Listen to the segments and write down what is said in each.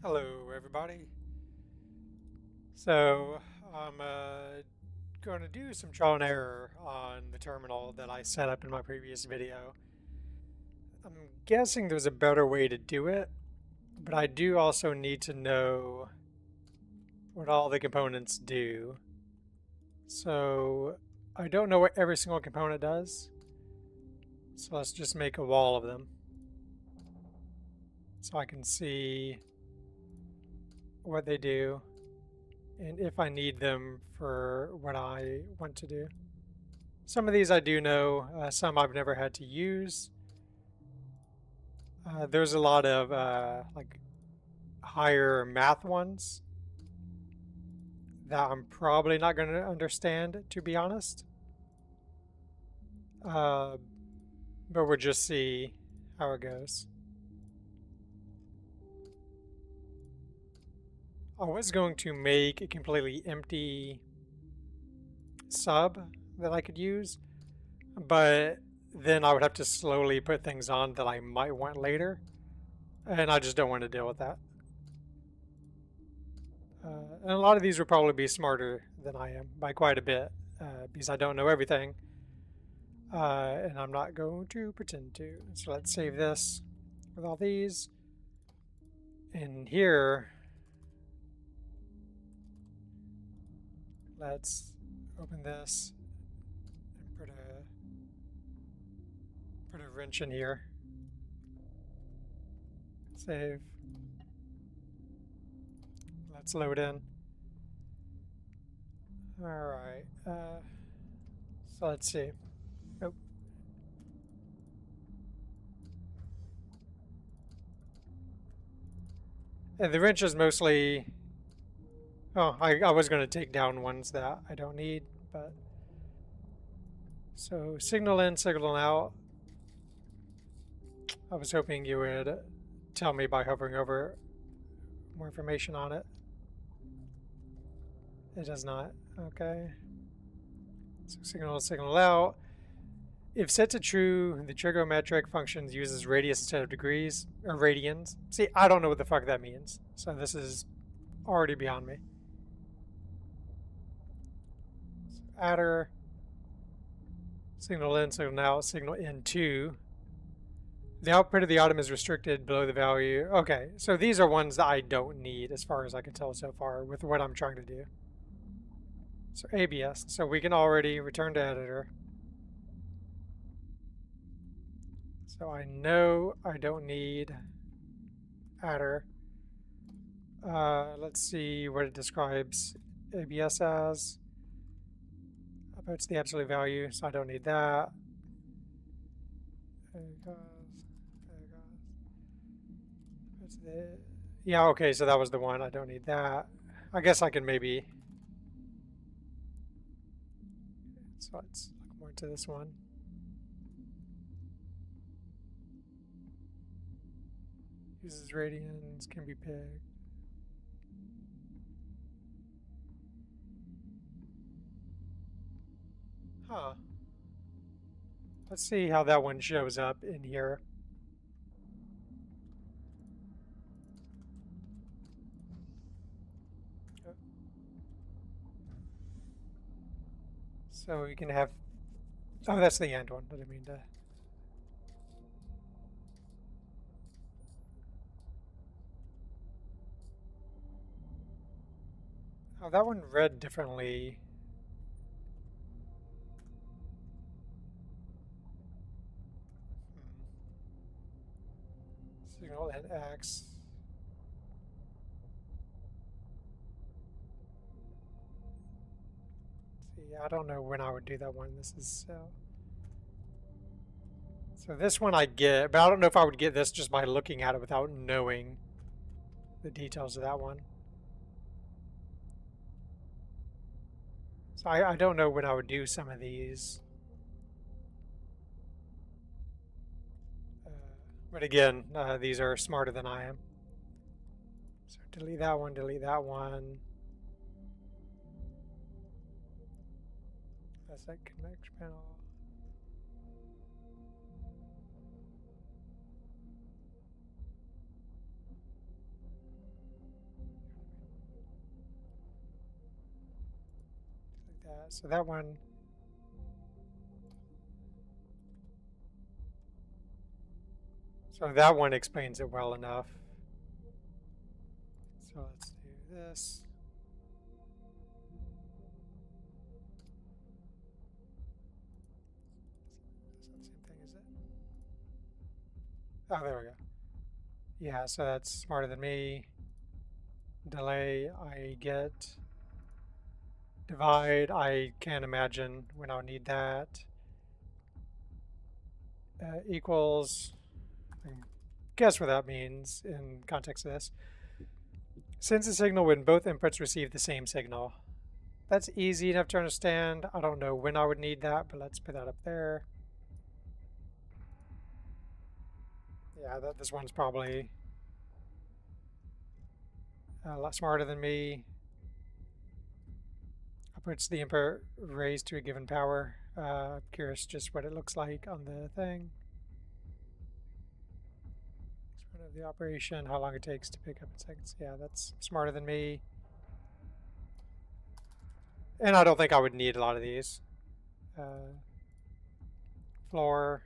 Hello, everybody. So, I'm going to do some trial and error on the terminal that I set up in my previous video. I'm guessing there's a better way to do it, but I do also need to know what all the components do. So, I don't know what every single component does, so let's just make a wall of them so I can see what they do and if I need them for what I want to do. Some of these I do know, some I've never had to use. There's a lot of like higher math ones that I'm probably not going to understand, to be honest. Uh, but we'll just see how it goes. I was going to make a completely empty sub that I could use, but then I would have to slowly put things on that I might want later, and I just don't want to deal with that. And a lot of these will probably be smarter than I am by quite a bit, because I don't know everything, and I'm not going to pretend to. So let's save this with all these. And here, let's open this and put a wrench in here. Save. Let's load in. Alright, so let's see. Oh. And the wrench is mostly... Oh, I was going to take down ones that I don't need, but... So, signal in, signal out. I was hoping you would tell me by hovering over more information on it. It does not. Okay. So signal, signal out. If set to true, the trigonometric function uses radius instead of degrees, or radians. See, I don't know what the fuck that means. So this is already beyond me. So adder, signal in, signal out, signal into. The output of the item is restricted below the value. Okay, so these are ones that I don't need as far as I can tell so far with what I'm trying to do. So ABS, so we can already return to editor. So I know I don't need adder. Let's see what it describes ABS as. It's the absolute value, so I don't need that. Yeah, okay, so that was the one. I don't need that. I guess I can maybe... So let's look more into this one. Uses radians, can be picked. Huh. Let's see how that one shows up in here. So you can have... Oh, that's the end one. I didn't mean to... Oh, that one read differently. Signal and X. See, I don't know when I would do that one. This is so... So this one I get, but I don't know if I would get this just by looking at it without knowing the details of that one. So I don't know when I would do some of these. But again, these are smarter than I am. So delete that one, delete that one. That's that connect panel. So that one. So that one explains it well enough. So let's do this. Is that the same thing, is it? Oh, there we go. Yeah, so that's smarter than me. Delay, I get. Divide, I can't imagine when I'll need that. Equals, I guess what that means in context of this. Sends a signal when both inputs receive the same signal. That's easy enough to understand. I don't know when I would need that, but let's put that up there. Yeah, this one's probably a lot smarter than me. Puts the input raised to a given power. I'm curious just what it looks like on the thing. Sort of the operation, how long it takes to pick up in seconds. Yeah, that's smarter than me. And I don't think I would need a lot of these. Floor.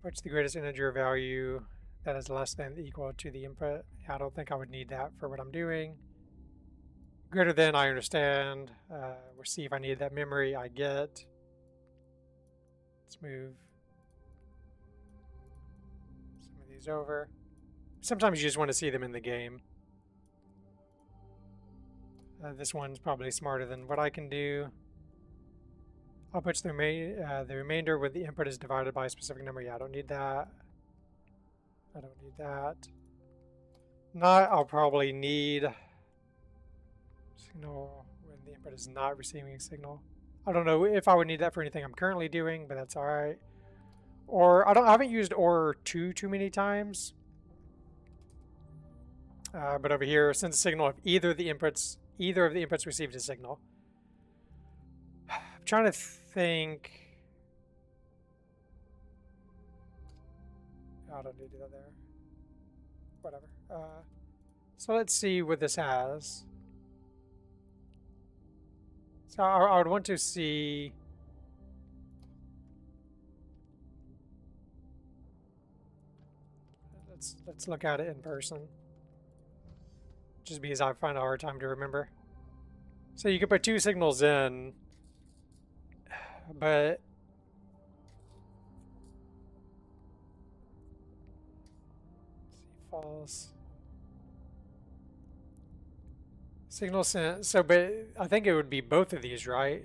What's the greatest integer value that is less than equal to the input? I don't think I would need that for what I'm doing. Greater than, I understand. We'll see if I need that memory. I get. Let's move some of these over. Sometimes you just want to see them in the game. This one's probably smarter than what I can do. Outputs the remainder when the input is divided by a specific number. Yeah, I don't need that. I don't need that. Not, I'll probably need signal when the input is not receiving a signal. I don't know if I would need that for anything I'm currently doing, but that's all right. Or I haven't used or too many times. But over here, sends a signal if either of the inputs received a signal. I'm trying to think. I don't need that there. Whatever. So let's see what this has. So I would want to see. Let's look at it in person. Just because I find a hard time to remember. So you can put two signals in, but false. Signal sent. So, but I think it would be both of these, right?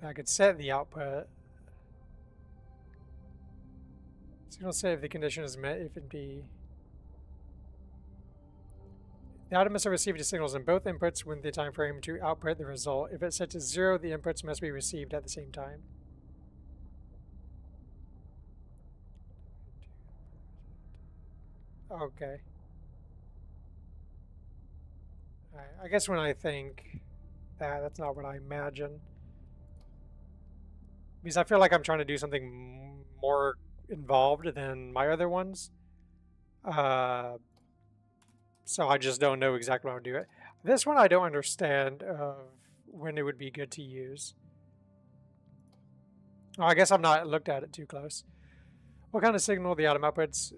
I could set the output. Signal set if the condition is met, if it be. The item must have received the signals in both inputs within the time frame to output the result. If it's set to 0, the inputs must be received at the same time. Okay. I guess when I think that's not what I imagine. Because I feel like I'm trying to do something more involved than my other ones. So I just don't know exactly how to do it. This one I don't understand when it would be good to use. Oh, I guess I've not looked at it too close. What kind of signal the item outputs?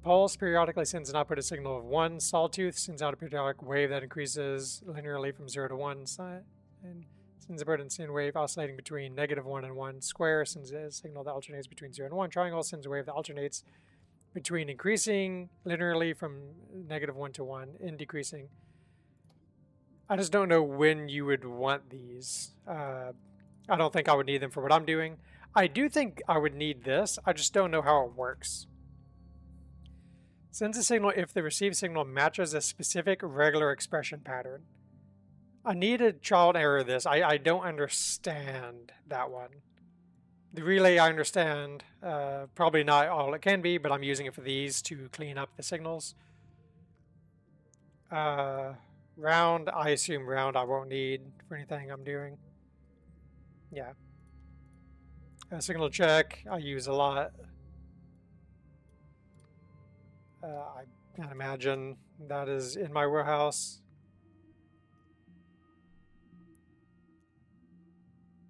Pulse periodically sends an output a signal of 1. Sawtooth sends out a periodic wave that increases linearly from 0 to 1. And sends a bird sine wave oscillating between -1 and 1. Square sends a signal that alternates between 0 and 1. Triangle sends a wave that alternates between increasing linearly from -1 to 1 and decreasing. I just don't know when you would want these. I don't think I would need them for what I'm doing. I do think I would need this. I just don't know how it works. Sends a signal if the received signal matches a specific regular expression pattern. I need to trial and error this. I don't understand that one. The relay I understand. Probably not all it can be, but I'm using it for these to clean up the signals. Round, I assume round I won't need for anything I'm doing. Yeah. Signal check, I use a lot. I can't imagine that is in my warehouse.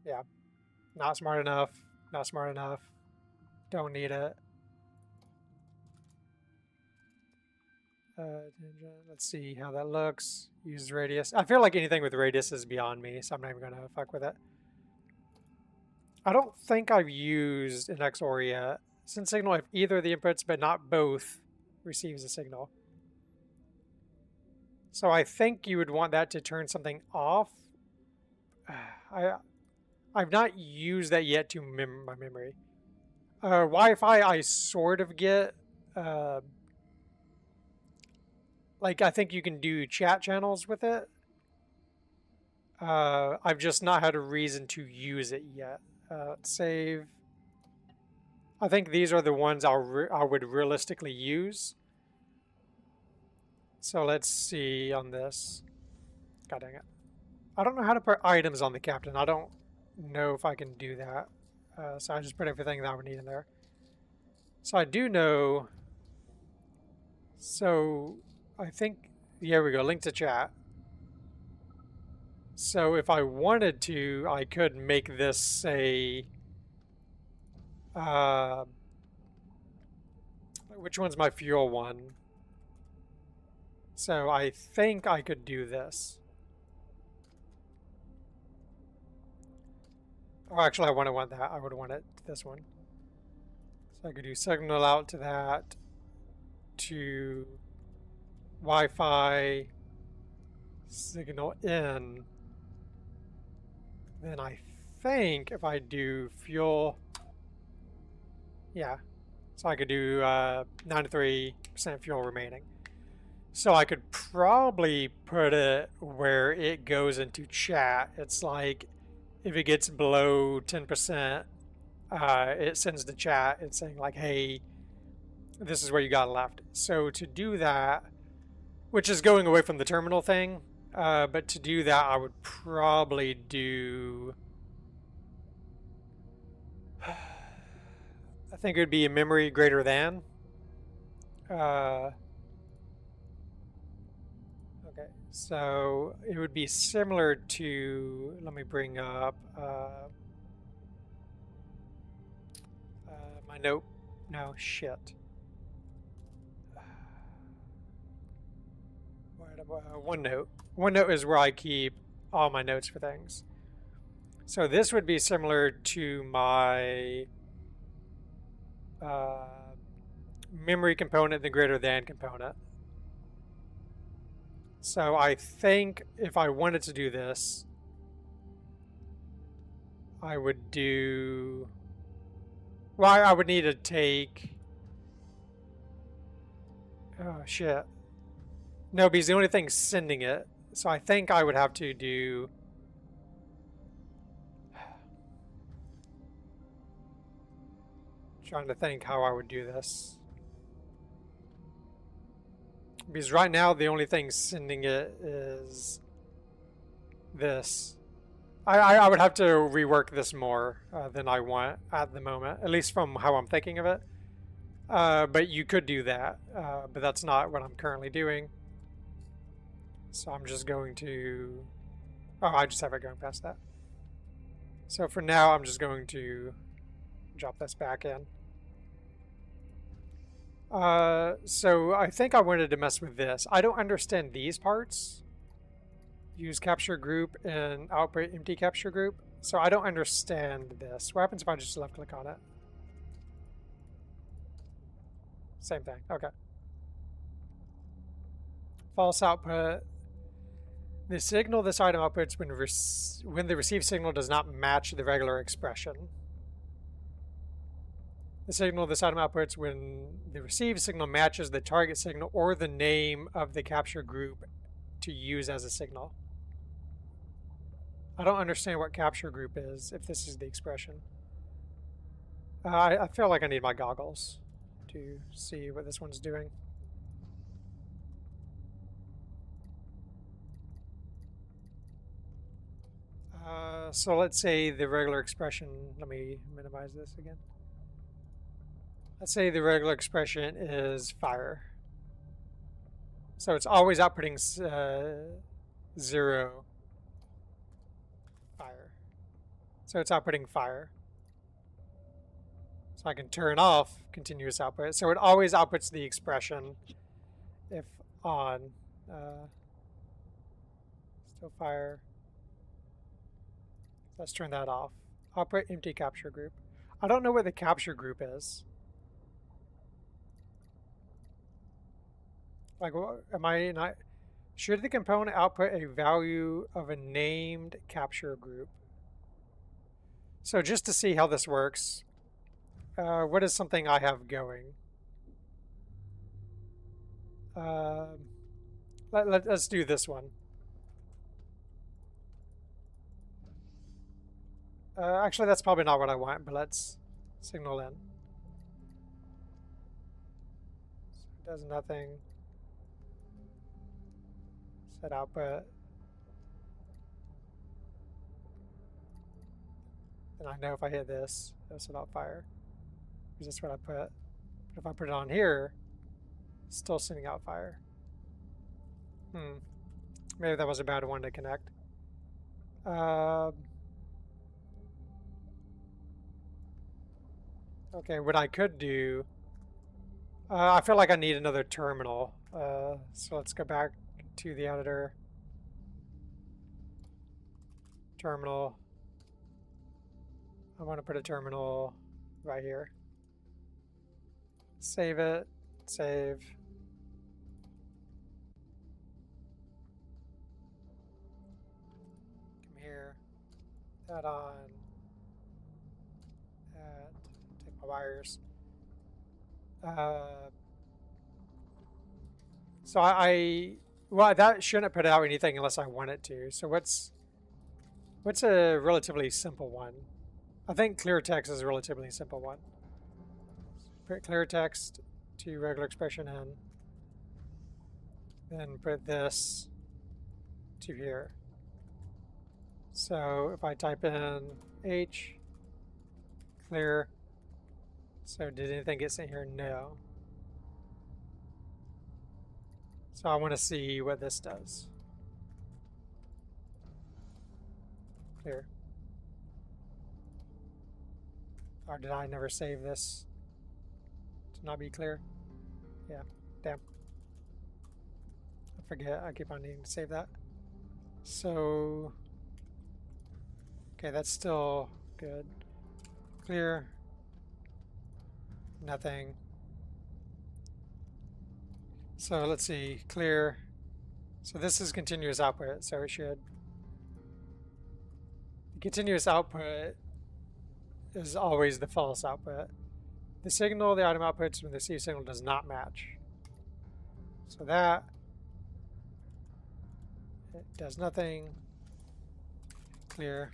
Yeah. Not smart enough. Not smart enough. Don't need it. Let's see how that looks. Use radius. I feel like anything with radius is beyond me, so I'm not even going to fuck with it. I don't think I've used an XOR yet. Send signal if either of the inputs, but not both, receives a signal. So I think you would want that to turn something off. I've not used that yet to my memory. Wi-Fi, I sort of get. Like, I think you can do chat channels with it. I've just not had a reason to use it yet. Save. I think these are the ones I would realistically use. So let's see on this. God dang it. I don't know how to put items on the captain. I don't know if I can do that. So I just put everything that I would need in there. So I do know. So I think, here we go, link to chat. So if I wanted to, I could make this a, which one's my fuel one? So I think I could do this. Oh, actually, I wouldn't want that. I would want it this one. So I could do signal out to that, to Wi-Fi, signal in. Then I think if I do fuel, yeah, so I could do 93% fuel remaining. So I could probably put it where it goes into chat. It's like if it gets below 10%, it sends the chat. It's saying like, hey, this is where you got left. So to do that, which is going away from the terminal thing, but to do that, I would probably do, I think it would be a memory greater than. Okay, so it would be similar to, let me bring up my note. No, shit. OneNote. OneNote is where I keep all my notes for things. So this would be similar to my memory component, the greater than component. So I think if I wanted to do this, I would do, well, I would need to take, oh shit. No, because the only thing sending it, so I think I would have to do, trying to think how I would do this. Because right now the only thing sending it is this. I would have to rework this more than I want at the moment, at least from how I'm thinking of it. But you could do that, but that's not what I'm currently doing. So I'm just going to, oh, I just have it going past that. So for now, I'm just going to drop this back in. So I think I wanted to mess with this. I don't understand these parts. Use capture group and output empty capture group. So I don't understand this. What happens if I just left click on it? Same thing. Okay. False output. The signal this item outputs when the received signal does not match the regular expression. The signal this item outputs when the received signal matches the target signal or the name of the capture group to use as a signal. I don't understand what capture group is, if this is the expression. I feel like I need my goggles to see what this one's doing. So let's say the regular expression, let me minimize this again. Let's say the regular expression is fire. So it's always outputting 0 fire. So it's outputting fire. So I can turn off continuous output. So it always outputs the expression if on. Still fire. Let's turn that off. Output empty capture group. I don't know what the capture group is. Like, am I not? Should the component output a value of a named capture group? So just to see how this works, what is something I have going? Let's do this one. Actually, that's probably not what I want, but let's signal in. So it does nothing. Set output. And I know if I hit this, it'll set out fire. Because that's what I put. But if I put it on here, it's still sending out fire. Maybe that was a bad one to connect. Okay, what I could do... I feel like I need another terminal. So let's go back to the editor. Terminal. I want to put a terminal right here. Save it. Save. Come here. That on. That. Take my wires. So well, that shouldn't put out anything unless I want it to. So what's a relatively simple one? I think clear text is a relatively simple one. Put clear text to regular expression in. Then put this to here. So if I type in H, clear. So did anything get sent here? No. So I want to see what this does. Clear. Or did I never save this to not be clear? Yeah, damn. I forget, I keep on needing to save that. So, okay, that's still good. Clear. Nothing. So let's see, clear. So this is continuous output, so it should. The continuous output is always the false output. The signal the item outputs when the receive signal does not match. So that, it does nothing. Clear.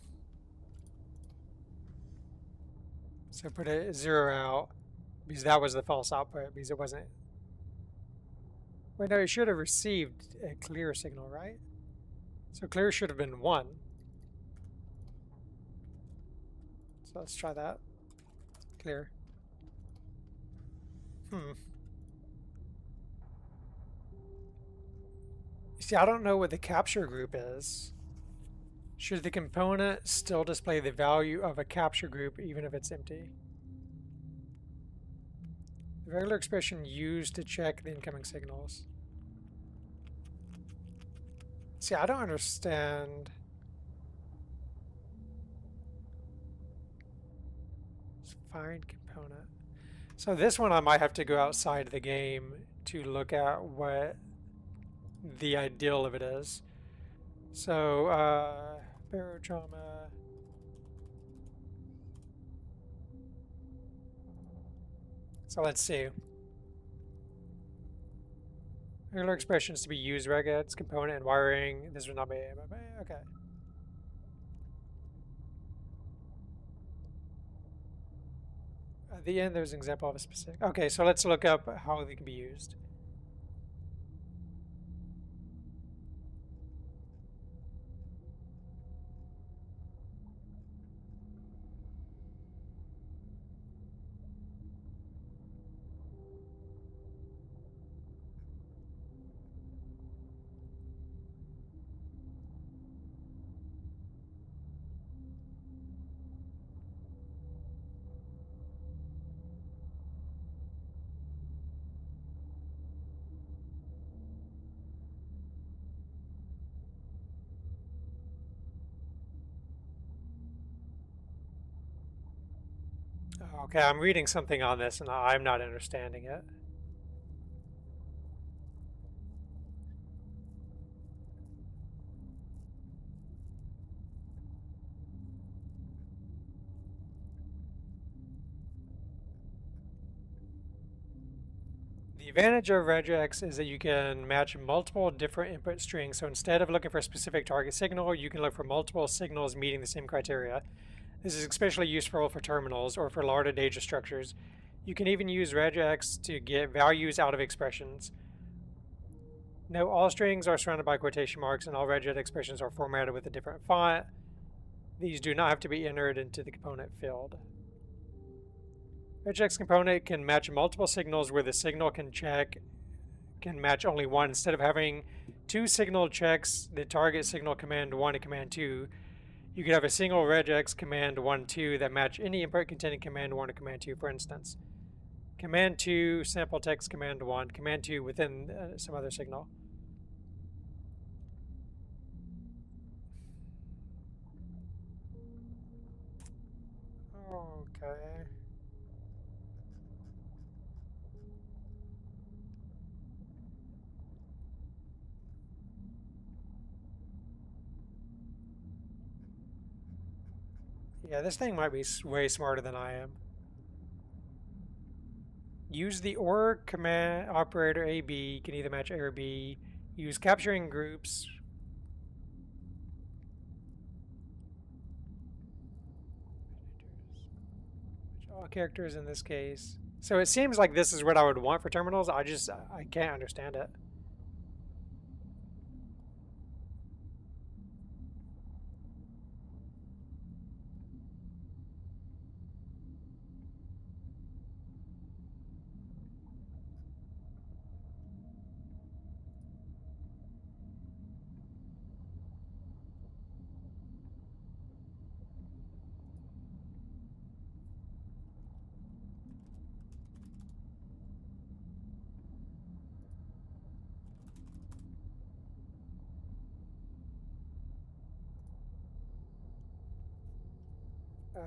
So put a 0 out, because that was the false output, because it wasn't. Wait, no, it should have received a clear signal, right? So clear should have been 1. So let's try that. Clear. You see, I don't know what the capture group is. Should the component still display the value of a capture group even if it's empty? The regular expression used to check the incoming signals. See, I don't understand. Find component. So this one I might have to go outside the game to look at what the ideal of it is. So, Barotrauma. So let's see. Regular expressions to be used, regex, component, and wiring. This would not be okay. At the end, there's an example of a specific. Okay, so let's look up how they can be used. Okay, I'm reading something on this and I'm not understanding it. The advantage of regex is that you can match multiple different input strings. So instead of looking for a specific target signal, you can look for multiple signals meeting the same criteria. This is especially useful for terminals or for larger data structures. You can even use regex to get values out of expressions. Note all strings are surrounded by quotation marks and all regex expressions are formatted with a different font. These do not have to be entered into the component field. Regex component can match multiple signals where the signal can match only one. Instead of having two signal checks, the target signal command 1 and command 2, you could have a single regex command 1, 2 that match any input containing command 1 or command 2, for instance. Command 2, sample text command 1, command 2 within some other signal. Okay. Yeah, this thing might be way smarter than I am. Use the OR command operator AB. You can either match A or B. Use capturing groups. All characters in this case. So it seems like this is what I would want for terminals. I can't understand it.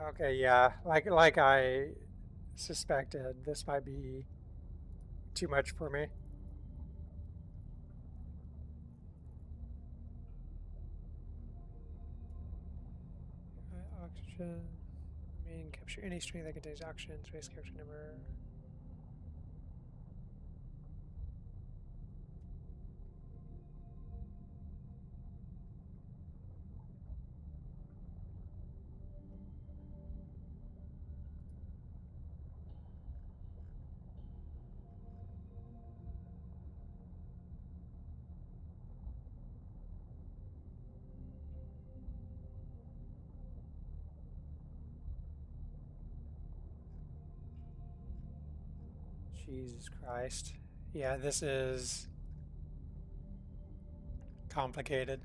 Okay, yeah, like I suspected, this might be too much for me. Oxygen. Main capture any string that contains oxygen, space character number. Jesus Christ. Yeah, this is complicated.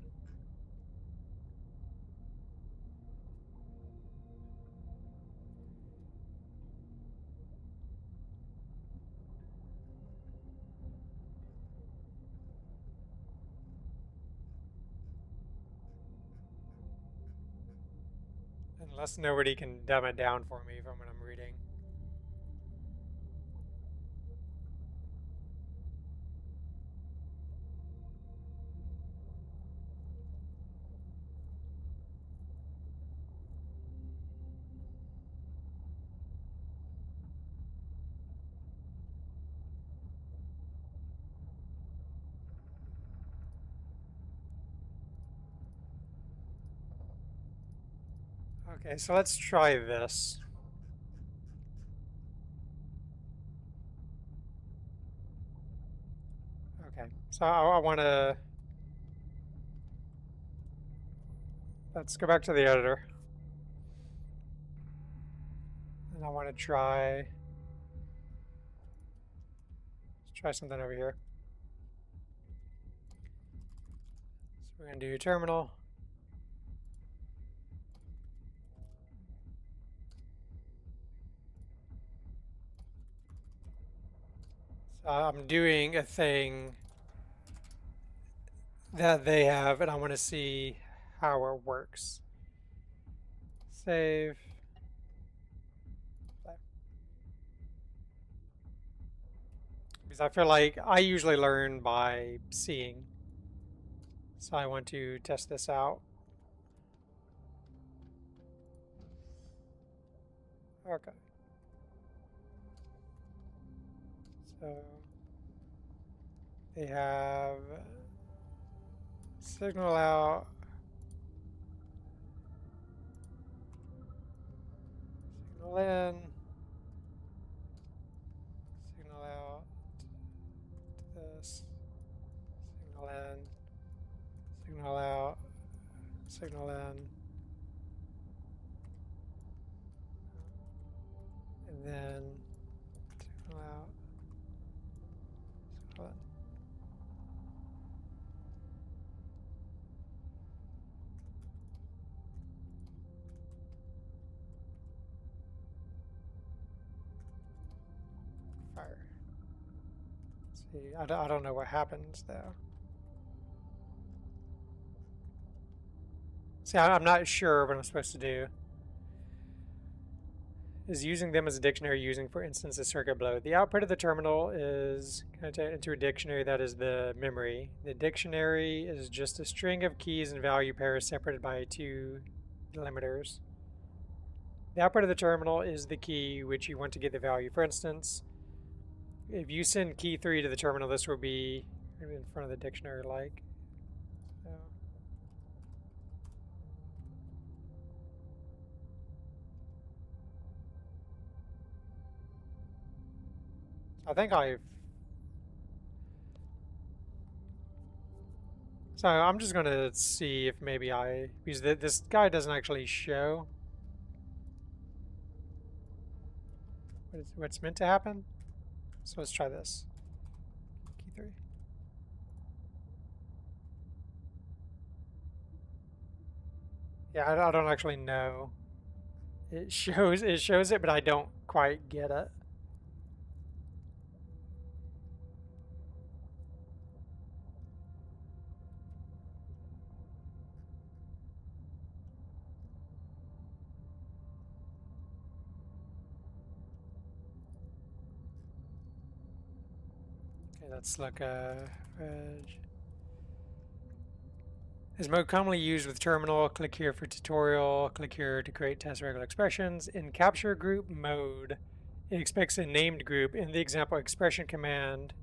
Unless nobody can dumb it down for me from what I'm reading. Okay, so let's try this. Okay, so I want to... Let's go back to the editor. And I want to try... Let's try something over here. So we're going to do terminal. So I'm doing a thing that they have, and I want to see how it works. Save. Because I feel like I usually learn by seeing. So I want to test this out. Okay. So they have signal out, signal in, signal out to this, signal in, signal out, signal in, and then signal out, signal in. Fire. Let's see, I don't know what happens though. See, I'm not sure what I'm supposed to do. Is using them as a dictionary using, for instance, a circuit below. The output of the terminal is converted into a dictionary that is the memory. The dictionary is just a string of keys and value pairs separated by two delimiters. The output of the terminal is the key which you want to get the value. For instance, if you send key 3 to the terminal, this will be in front of the dictionary like. So. I think I've... So I'm just going to see if maybe because this guy doesn't actually show what's meant to happen. So let's try this. Key 3. Yeah, I don't actually know. It shows it, but I don't quite get it. Okay, let's look reg. Is mode commonly used with terminal. Click here for tutorial. Click here to create test regular expressions. In capture group mode, it expects a named group in the example expression command.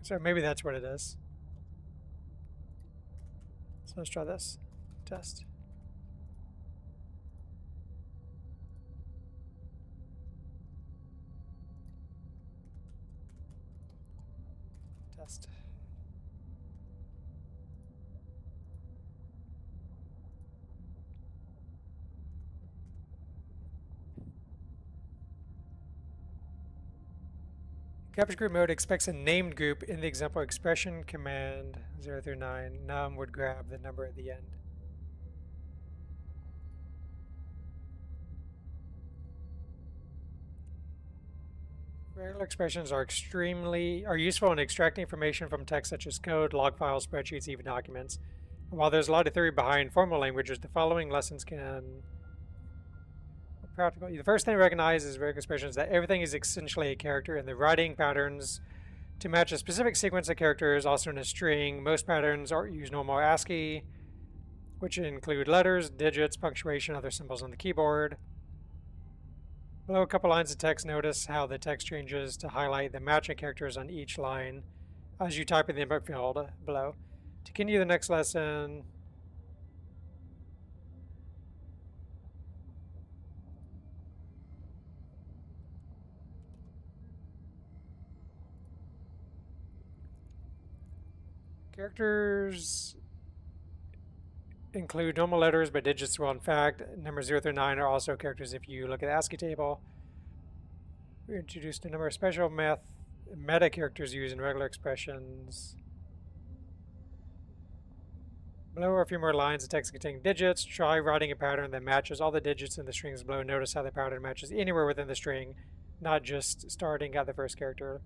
So maybe that's what it is. So let's try this. Test. Test. Capture group mode expects a named group in the example expression command 0 through 9. Num would grab the number at the end. Regular expressions are useful in extracting information from text such as code, log files, spreadsheets, even documents. And while there's a lot of theory behind formal languages, the following lessons can practical. The first thing to recognize is regular expressions that everything is essentially a character, and the writing patterns to match a specific sequence of characters, also known as string. Most patterns use normal ASCII, which include letters, digits, punctuation, other symbols on the keyboard. Below a couple lines of text, notice how the text changes to highlight the matching characters on each line as you type in the input field below. To continue the next lesson, characters include normal letters but digits. Well, in fact, numbers 0 through 9 are also characters if you look at the ASCII table. We introduced a number of special meta characters used in regular expressions. Below are a few more lines of text containing digits. Try writing a pattern that matches all the digits in the strings below. Notice how the pattern matches anywhere within the string, not just starting at the first character.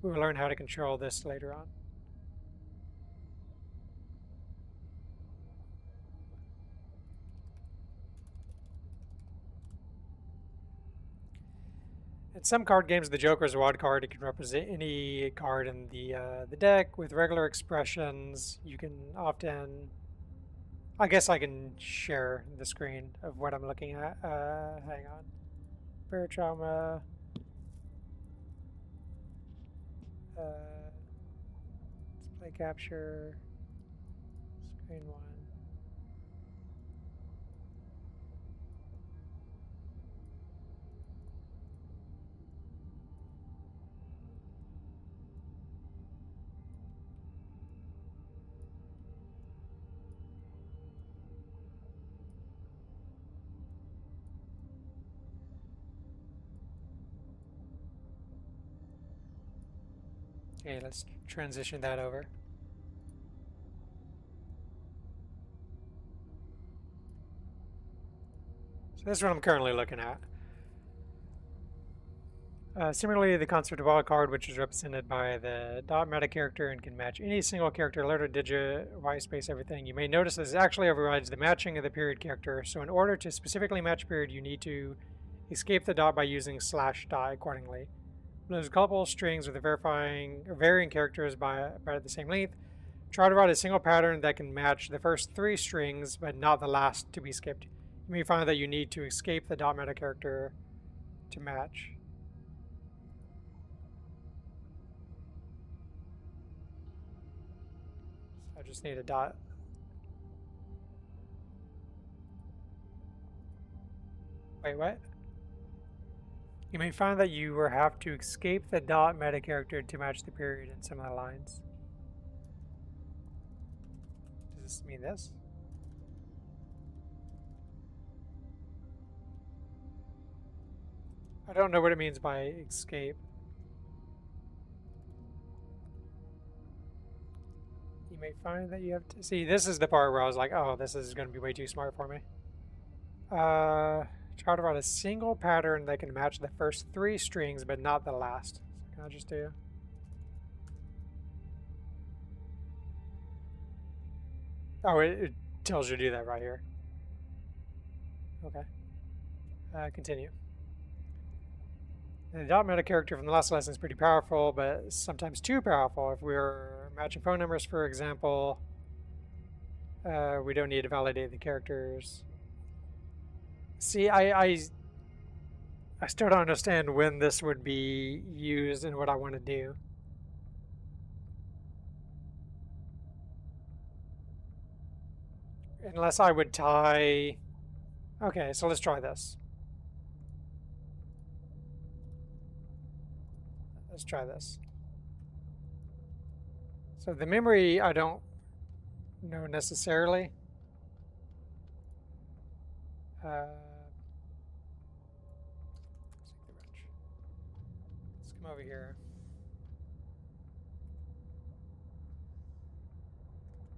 We will learn how to control this later on. In some card games, the Joker's a wild card. It can represent any card in the deck with regular expressions. You can often... I guess I can share the screen of what I'm looking at. Hang on. Barotrauma. Display capture. Screen 1. Okay, let's transition that over. So this is what I'm currently looking at. Similarly, the concept of wild card, which is represented by the dot meta character and can match any single character, letter, digit, white space, everything. You may notice this actually overrides the matching of the period character. So in order to specifically match period, you need to escape the dot by using /dot accordingly. There's a couple strings with varying characters by the same length. Try to write a single pattern that can match the first 3 strings, but not the last to be skipped. You may find that you need to escape the dot meta character to match. So I just need a dot. Wait, what? You may find that you will have to escape the dot meta character to match the period in some of the lines. Does this mean this? I don't know what it means by escape. You may find that you have to... See, this is the part where I was like, oh, this is going to be way too smart for me. Try to write a single pattern that can match the first 3 strings, but not the last. So can I just do... Oh, it tells you to do that right here. Okay. Continue. The dot meta character from the last lesson is pretty powerful, but sometimes too powerful. If we're matching phone numbers, for example, we don't need to validate the characters. See, I still don't understand when this would be used and what I want to do. Unless I would tie... Okay, so let's try this. Let's try this. So the memory, I don't know necessarily. Let's come over here.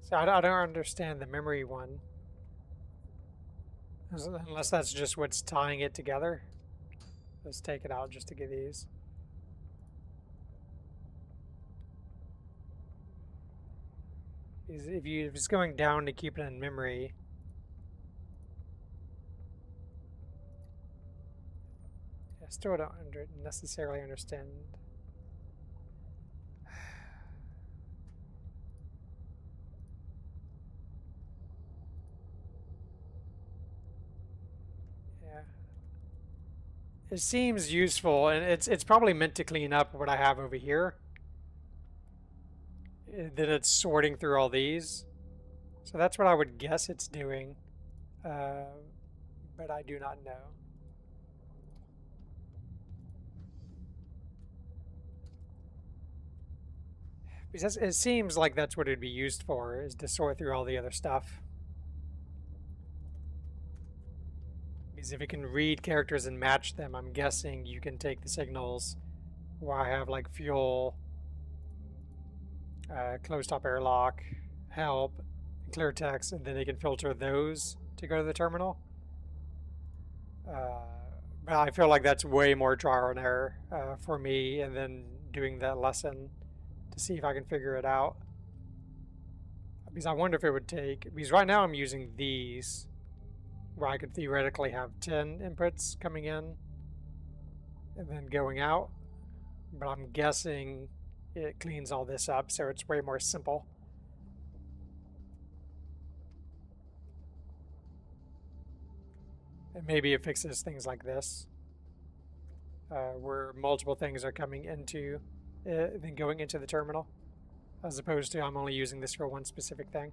So I don't understand the memory one. Unless that's just what's tying it together. Let's take it out just to get these. If it's going down to keep it in memory, I still don't necessarily understand. Yeah, it seems useful, and it's probably meant to clean up what I have over here. Then it's sorting through all these. So that's what I would guess it's doing. But I do not know. Because it seems like that's what it'd be used for, is to sort through all the other stuff. Because if it can read characters and match them, I'm guessing you can take the signals where I have like fuel, closed-top airlock, help, and clear text, and then they can filter those to go to the terminal. But I feel like that's way more trial and error for me, and then doing that lesson to see if I can figure it out. Because I wonder if it would take, because right now I'm using these, where I could theoretically have 10 inputs coming in, and then going out. But I'm guessing it cleans all this up, so it's way more simple. And maybe it fixes things like this, where multiple things are coming into it, then going into the terminal, as opposed to I'm only using this for one specific thing.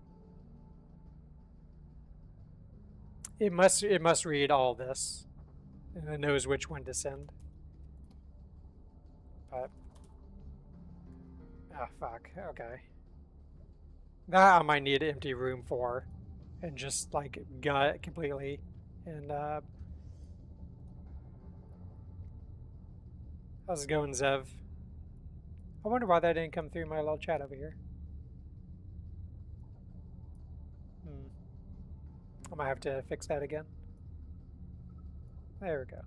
It must read all this, and it knows which one to send. But ah, fuck. Okay, that I might need an empty room for, and just like gut it completely, and how's it going, Zev? I wonder why that didn't come through my little chat over here. I might have to fix that again. There we go.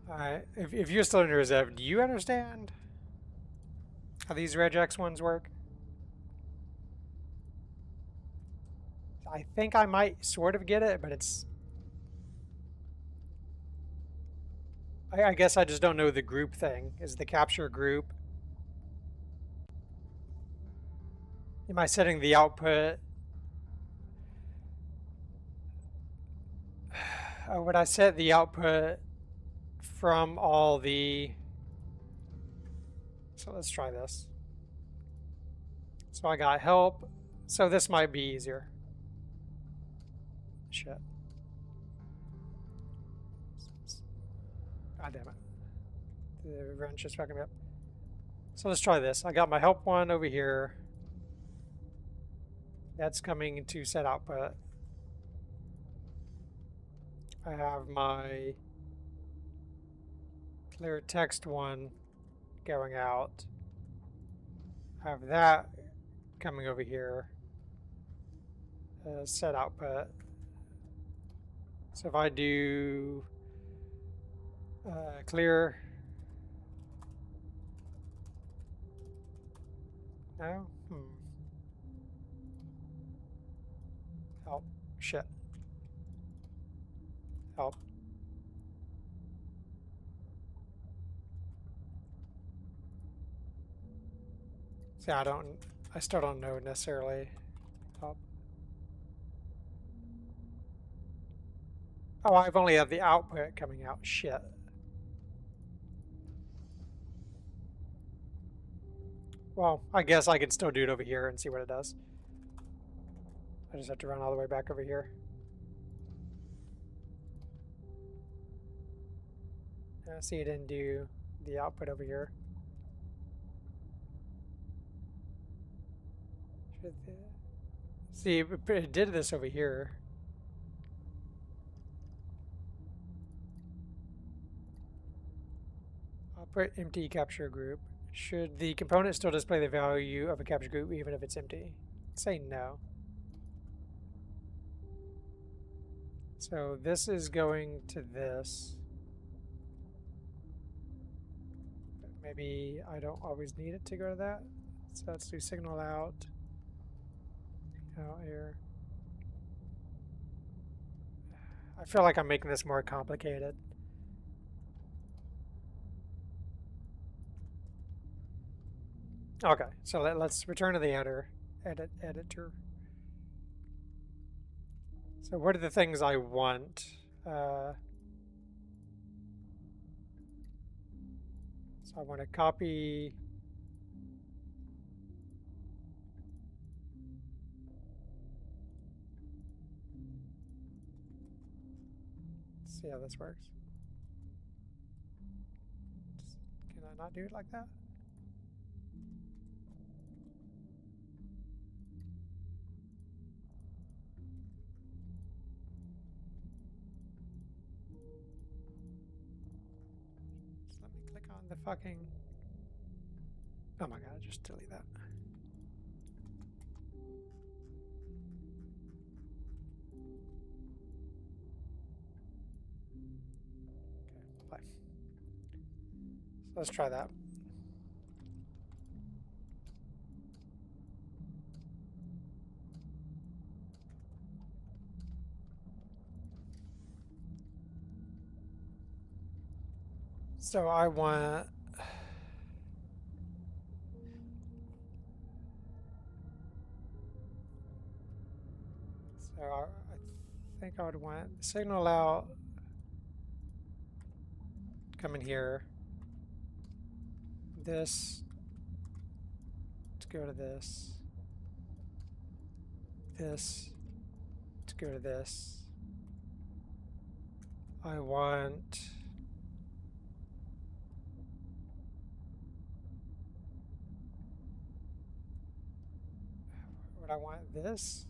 Alright, if you're still in reserve, do you understand how these regex ones work? I think I might sort of get it, but it's... I guess I just don't know the group thing. Is the capture group... Am I setting the output? Would I set the output from all the... So let's try this. So I got help. So this might be easier. Shit. God damn it. The wrench is fucking me up. So let's try this. I got my help one over here. That's coming to set output. I have my clear text one going out. I have that coming over here. Set output. So if I do clear. No? Help. Shit. Help. See, I still don't know necessarily. Help. Oh, I've only had the output coming out. Shit. Well, I guess I can still do it over here and see what it does. I just have to run all the way back over here. See, it didn't do the output over here. See, it did this over here. Output empty capture group. Should the component still display the value of a capture group even if it's empty? Say no. So this is going to this. Maybe I don't always need it to go to that. So let's do signal out. Out here. I feel like I'm making this more complicated. Okay, so let's return to the editor. So what are the things I want? So I want to copy. Let's see how this works. Can I not do it like that? The fucking... Oh my god, just delete that. Okay, play. So let's try that. So I want... So I think I would want the signal out, come in here, this, to go to this, this, to go to this. I want... Would I want this?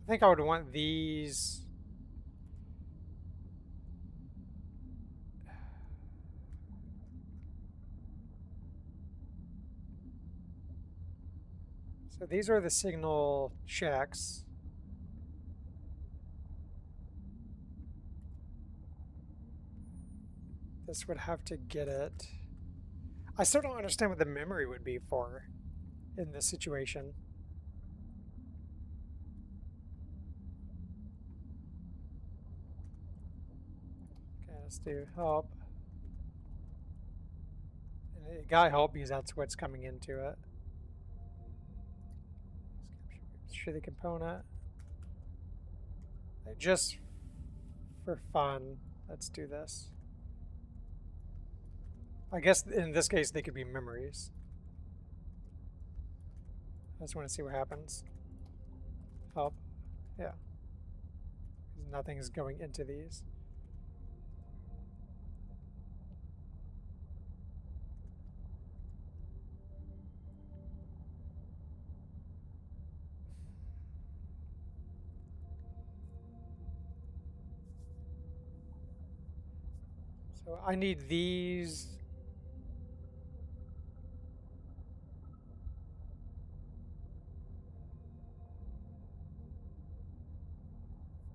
I think I would want these. So these are the signal checks. This would have to get it. I still don't understand what the memory would be for in this situation. Okay, let's do help. And it got help because that's what's coming into it. Capture the component. Just for fun, let's do this. I guess in this case they could be memories. I just want to see what happens. Help. Yeah. Nothing is going into these. So I need these.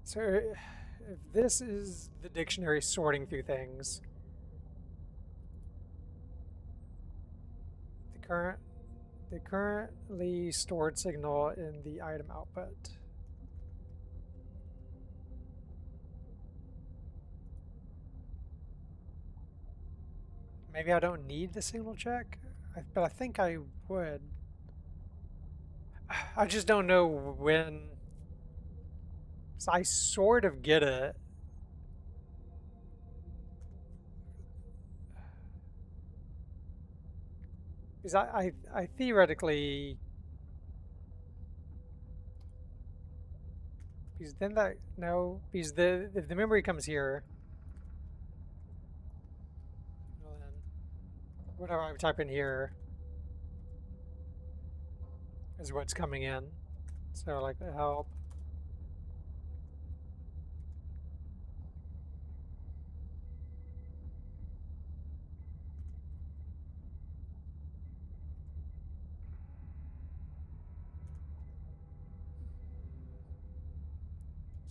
So if this is the dictionary sorting through things, the currently stored signal in the item output. Maybe I don't need the signal check, but I think I would. I just don't know when. So I sort of get it. Because I theoretically... Because then that... No, because if the memory comes here... Well then, whatever I type in here is what's coming in. So like the help.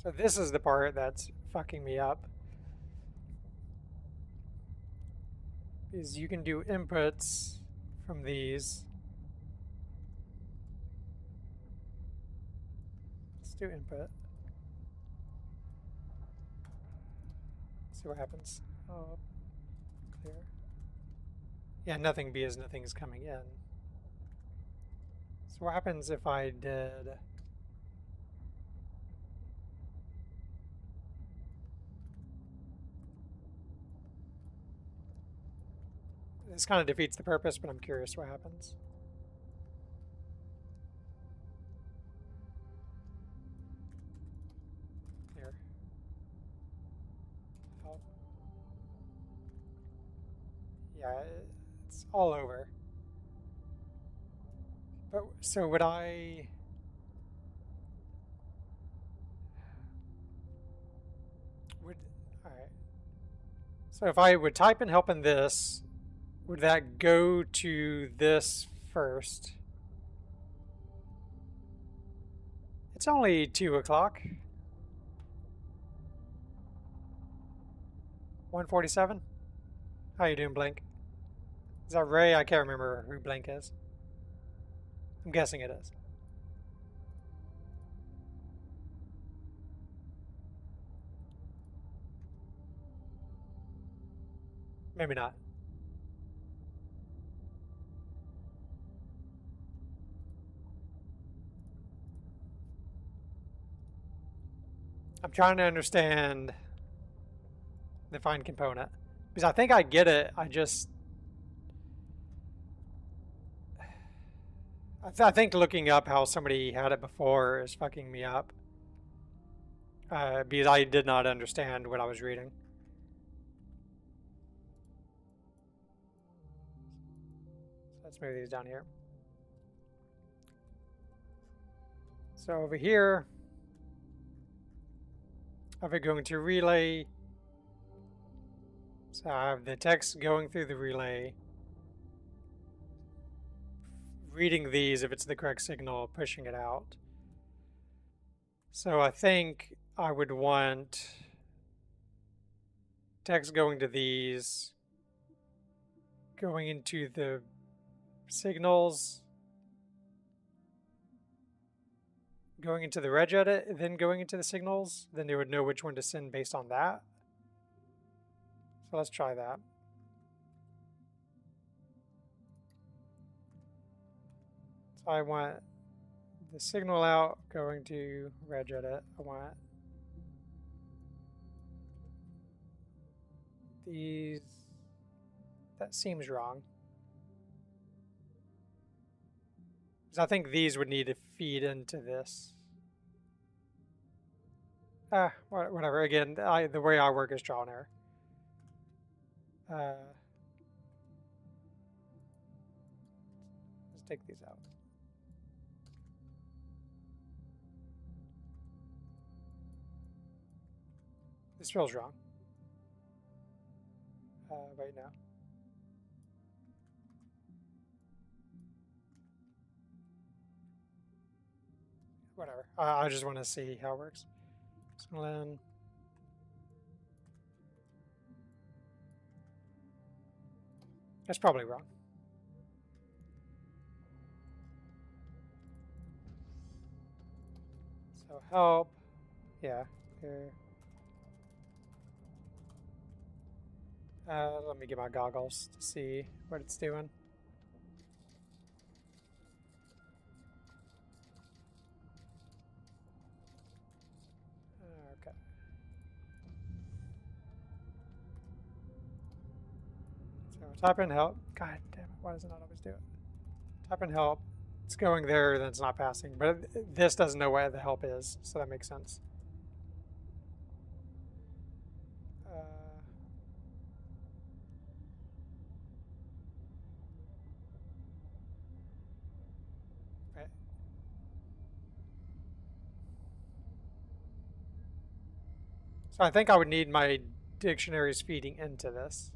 So this is the part that's fucking me up. Is you can do inputs from these. Let's do input. See what happens. Oh, clear. Yeah, nothing because nothing's coming in. So what happens if I did... This kind of defeats the purpose, but I'm curious what happens. Here. Help. Yeah, it's all over. But so would I... Alright. So if I would type in help in this, would that go to this first? It's only 2 o'clock. 1:47? How you doing, Blink? Is that Ray? I can't remember who Blink is. I'm guessing it is. Maybe not. I'm trying to understand the find component. Because I think I get it, I think looking up how somebody had it before is fucking me up. Because I did not understand what I was reading. So let's move these down here. So over here, are we going to relay? So I have the text going through the relay, reading these if it's the correct signal, pushing it out. So I think I would want text going to these, going into the signals, going into the regedit, then going into the signals. Then they would know which one to send based on that. So let's try that. So I want the signal out going to regedit. I want these. That seems wrong. Because I think these would need to feed into this. Whatever. Again, the way I work is trial and error. Let's take these out. This feels wrong. Wait, no. Whatever. I just want to see how it works. So then, that's probably wrong. So help. Yeah. Here. Let me get my goggles to see what it's doing. Okay. So type in help. God damn it, why does it not always do it? Type in help. It's going there, then it's not passing. But this doesn't know where the help is, so that makes sense. Right. So I think I would need my dictionaries feeding into this.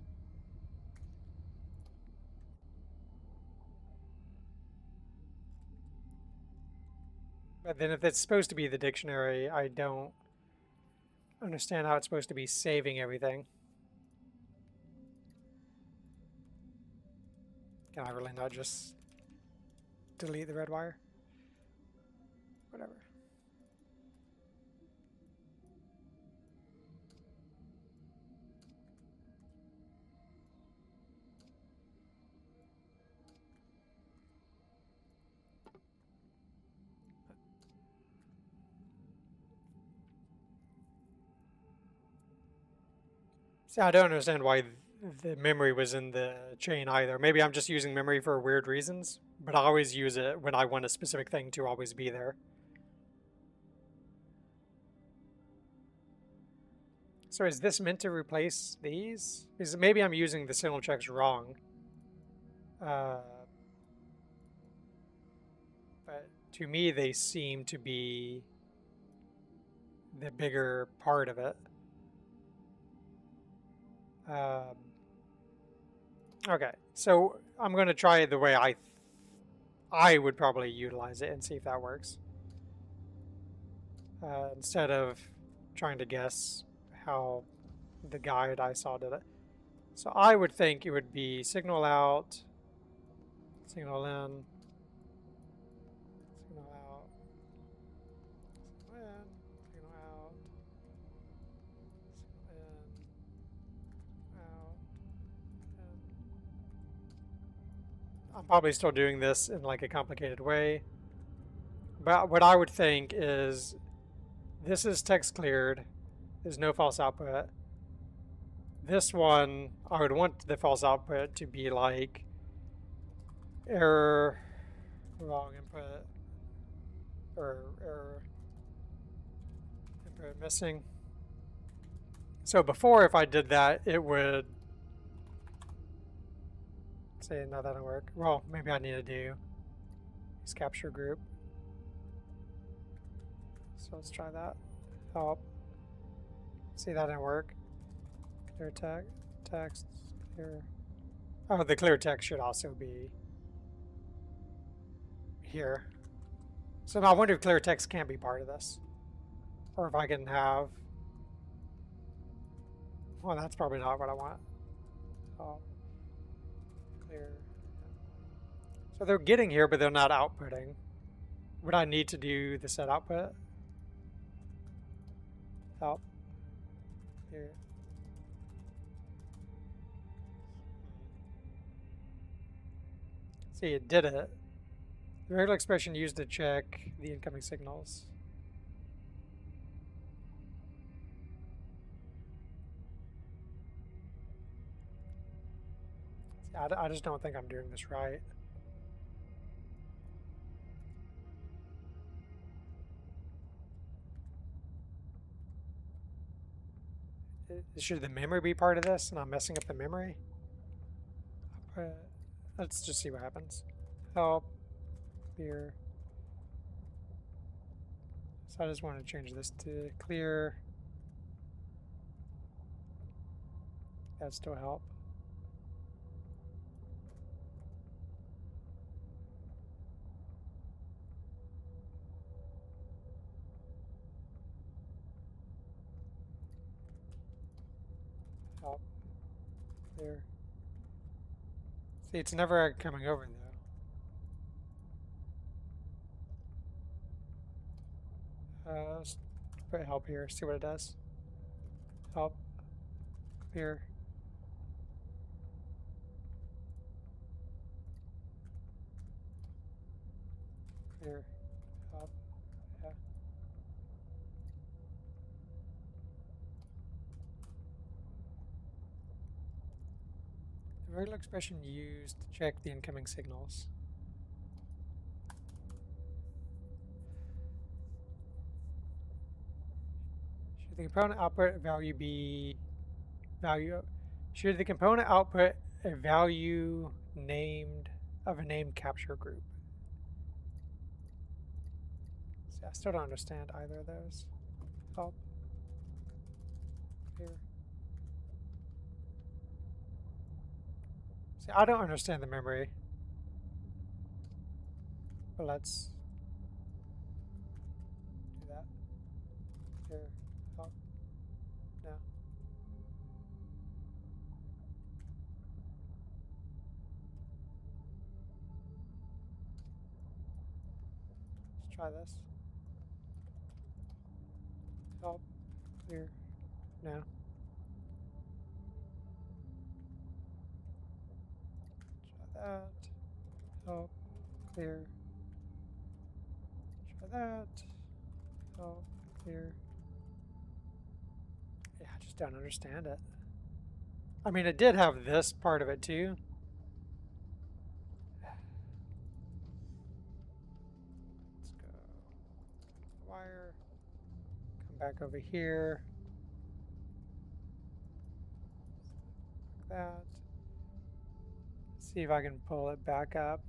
But then if it's supposed to be the dictionary, I don't understand how it's supposed to be saving everything. Can I really not just delete the red wire? Whatever. See, I don't understand why the memory was in the chain either. Maybe I'm just using memory for weird reasons, but I always use it when I want a specific thing to always be there. So is this meant to replace these? Because maybe I'm using the signal checks wrong. But to me, they seem to be the bigger part of it. Okay, so I'm going to try the way I would probably utilize it and see if that works. Instead of trying to guess how the guide I saw did it. So I would think it would be signal out, signal in, signal out, signal in, signal out, signal in, out, I'm probably still doing this in like a complicated way. But what I would think is this is text cleared. There's no false output. This one, I would want the false output to be like error, wrong input, or error, input missing. So before, if I did that, it would say, no, that didn't work. Well, maybe I need to do this capture group. So let's try that. Help. See, that didn't work. Clear text, clear. Oh, the clear text should also be here. So now I wonder if clear text can't be part of this. Or if I can have... Well, that's probably not what I want. Oh. Clear. So they're getting here, but they're not outputting. Would I need to do the set output? Help. Here. See, it did it. The variable expression used to check the incoming signals. See, I just don't think I'm doing this right. Should the memory be part of this and I'm messing up the memory? Let's just see what happens. Help. Here. So I just want to change this to clear. That still help. Help. Clear. See, it's never coming over though. Let's put help here, see what it does. Help. Clear. Clear. Help. Yeah. The regular expression used to check the incoming signals. Should the component output value be should the component output a value named of a named capture group? See, I still don't understand either of those. Help. Here. See, I don't understand the memory. But let's do that. Here. Help. No. Let's try this. Help. Clear. No. Try that. Help. Clear. Try that. Help. Clear. Yeah, I just don't understand it. I mean, it did have this part of it too. Let's go wire. Come back over here. Like that. See if I can pull it back up.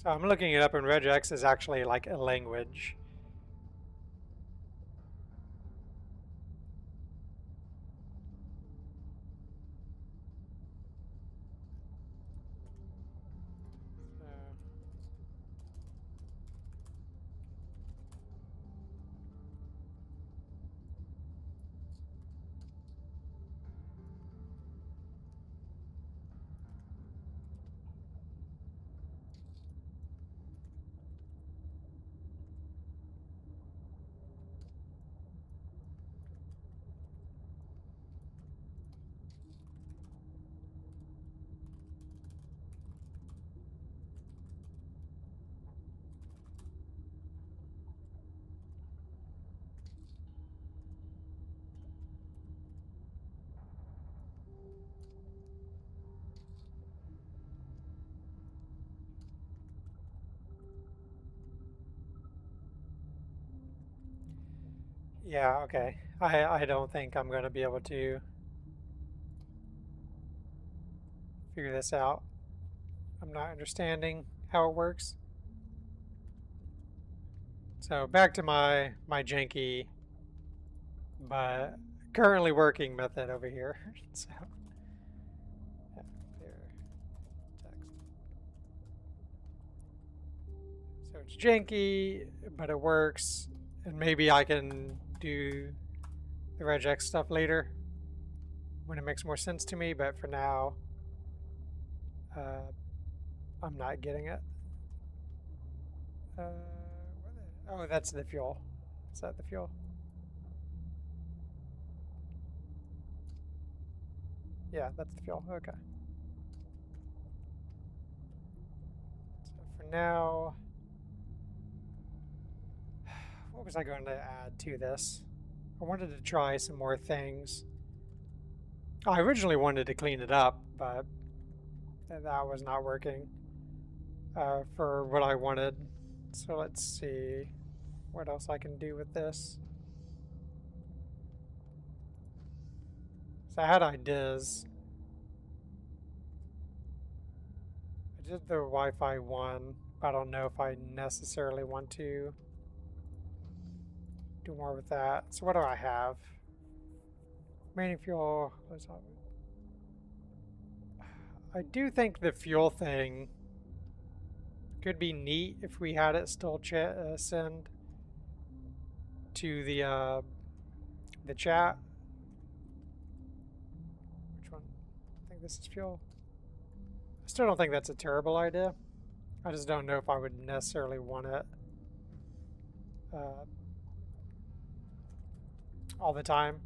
So I'm looking it up, and regex is actually like a language. Yeah, okay. I don't think I'm going to be able to figure this out. I'm not understanding how it works. So back to my janky but currently working method over here. So there, text. So it's janky, but it works, and maybe I can do the regex stuff later when it makes more sense to me. But for now, I'm not getting it. Oh, that's the fuel. Is that the fuel? Yeah, that's the fuel. Okay. So for now, what was I going to add to this? I wanted to try some more things. I originally wanted to clean it up, but that was not working for what I wanted. So let's see what else I can do with this. So I had ideas. I did the Wi-Fi one, but I don't know if I necessarily want to do more with that. So what do I have? Remaining fuel. I do think the fuel thing could be neat if we had it still send to the chat. Which one? I think this is fuel. I still don't think that's a terrible idea. I just don't know if I would necessarily want it all the time.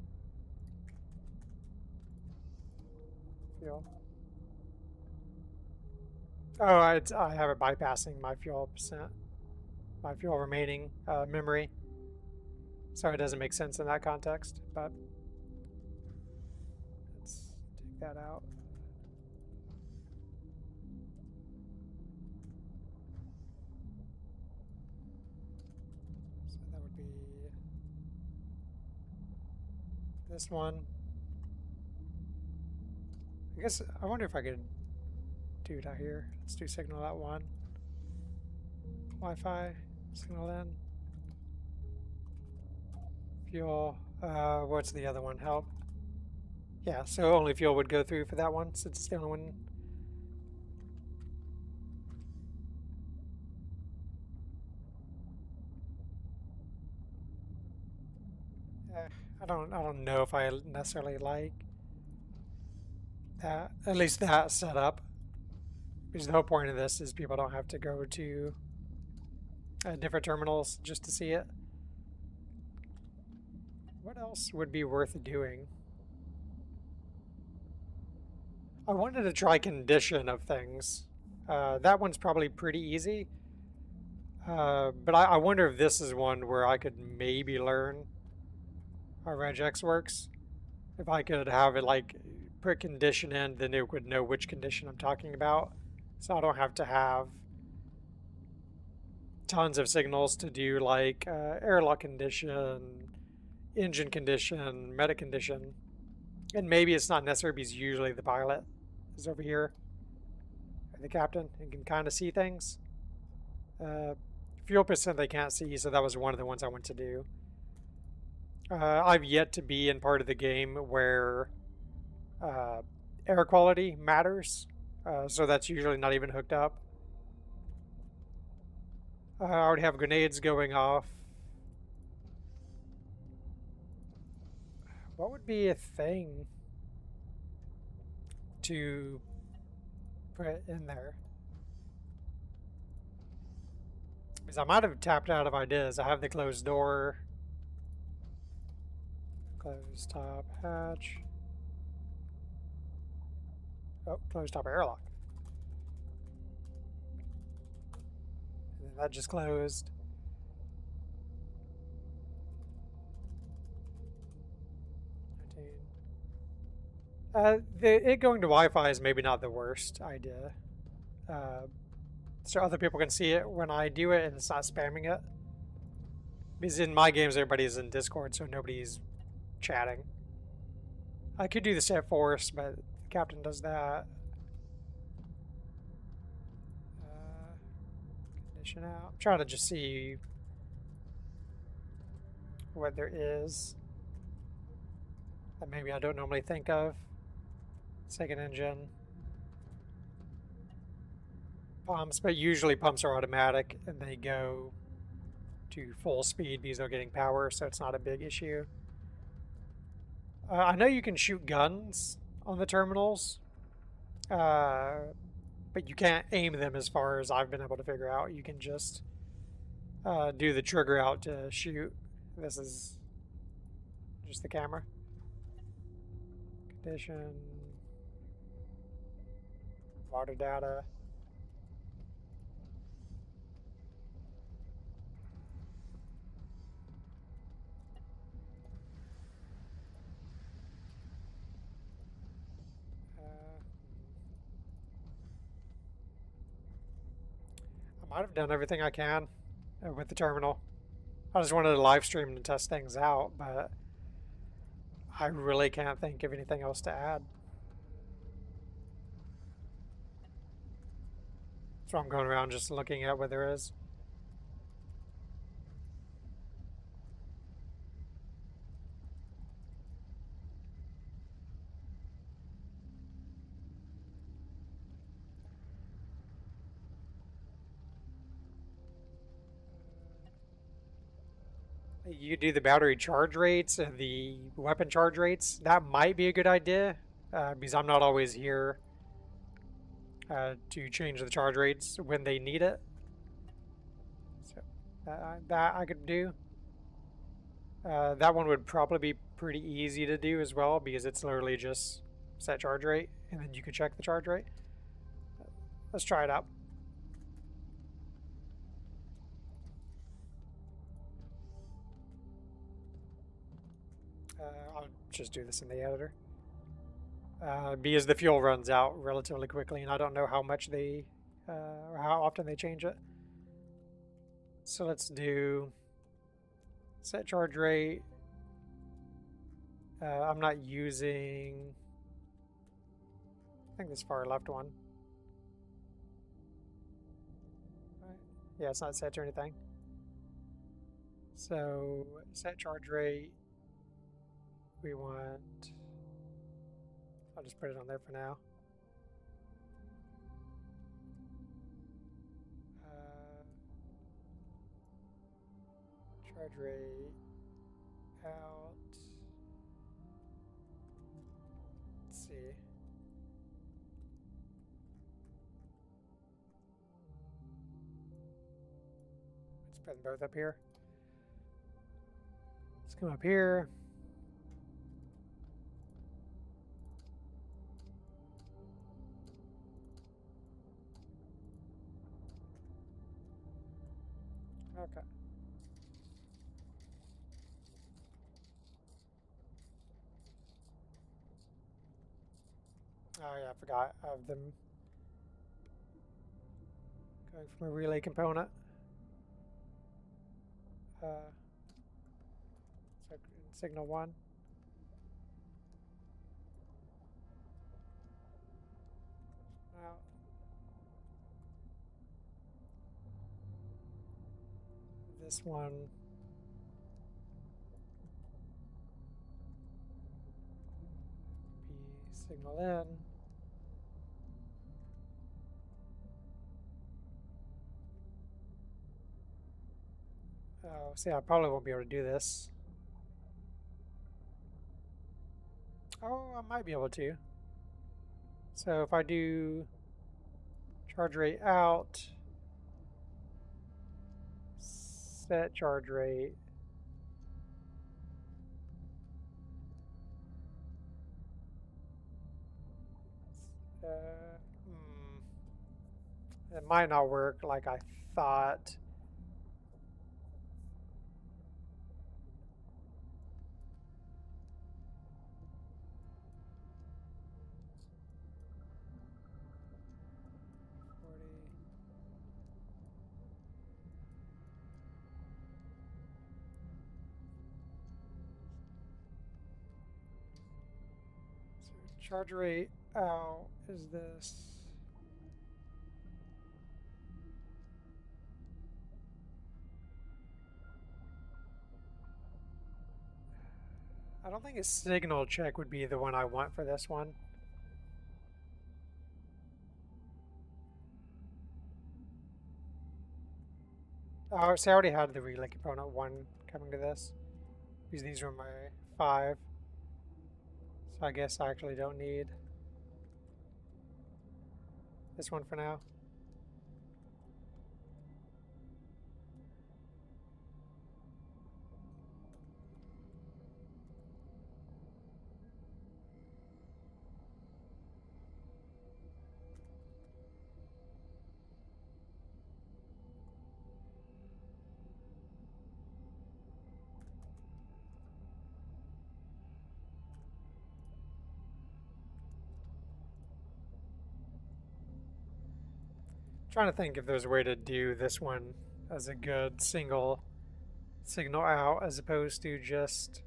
Fuel. Oh, I have it bypassing my fuel percent, my fuel remaining memory. So it doesn't make sense in that context, but let's take that out. So that would be this one. I guess I wonder if I could do it out here. Let's do signal out one. Wi-Fi, signal in. Fuel, what's the other one? Help. Yeah, so only fuel would go through for that one, since it's the only one. I don't know if I necessarily like that, at least that setup. Because the whole point of this is people don't have to go to different terminals just to see it. What else would be worth doing? I wanted to try condition of things. That one's probably pretty easy. But I wonder if this is one where I could maybe learn how regex works. If I could have it like put condition in, then it would know which condition I'm talking about. So I don't have to have tons of signals to do like airlock condition, engine condition, meta condition. And maybe it's not necessary because usually the pilot is over here, or the captain, and can kind of see things. Fuel percent they can't see, so that was one of the ones I went to do. I've yet to be in part of the game where air quality matters, so that's usually not even hooked up. I already have grenades going off. What would be a thing to put in there? Because I might have tapped out of ideas. I have the closed door. Closed top hatch. Oh, closed top airlock. And then that just closed. It going to Wi-Fi is maybe not the worst idea. So other people can see it when I do it and it's not spamming it. Because in my games, everybody's in Discord, so nobody's chatting. I could do the set force, but the captain does that. Condition out. I'm trying to just see what there is that maybe I don't normally think of. Second engine. Pumps, but usually pumps are automatic and they go to full speed because they're getting power, so it's not a big issue. I know you can shoot guns on the terminals, but you can't aim them as far as I've been able to figure out. You can just do the trigger out to shoot. This is just the camera. Condition. Water data. I might have done everything I can with the terminal. I just wanted to live stream and test things out, but I really can't think of anything else to add. So I'm going around just looking at what there is. You do the battery charge rates and the weapon charge rates. That might be a good idea because I'm not always here to change the charge rates when they need it. So that I could do. That one would probably be pretty easy to do as well because it's literally just set charge rate and then you can check the charge rate. Let's try it out. I'll just do this in the editor. Because the fuel runs out relatively quickly and I don't know how much they, or how often they change it. So let's do set charge rate. I'm not using, I think this far left one. Right. Yeah, it's not set to anything. So set charge rate. We want, I'll just put it on there for now. Charge rate out. Let's see. Let's put them both up here. Let's come up here. Okay. Oh yeah, I forgot of them going from a relay component. So signal 1. Now this one. Be signal in. Oh, see, I probably won't be able to do this. Oh, I might be able to. So if I do charge rate out, set charge rate, it might not work like I thought. Charge rate out is this. I don't think a signal check would be the one I want for this one. Oh, see, I already had the relay component 1 coming to this. Because these were my 5. So I guess I actually don't need this one for now. Trying to think if there's a way to do this one as a good single signal out as opposed to just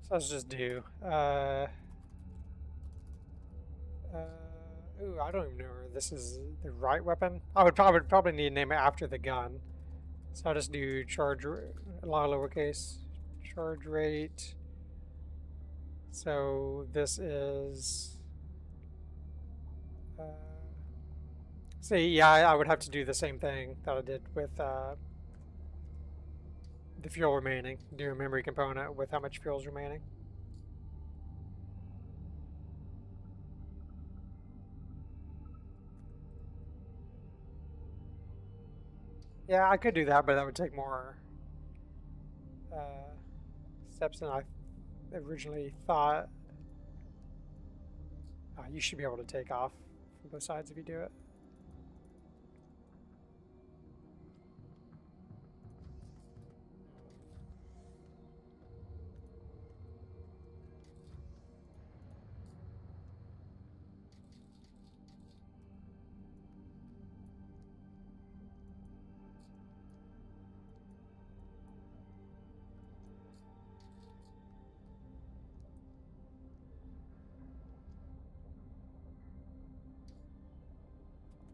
so let's just do ooh, I don't even know if this is the right weapon. I would probably need to name it after the gun. So I'll just do charge, a lot of lowercase, charge rate. So this is, see, yeah, I would have to do the same thing that I did with the fuel remaining. Do a memory component with how much fuel is remaining. Yeah, I could do that, but that would take more steps than I originally thought. You should be able to take off from both sides if you do it.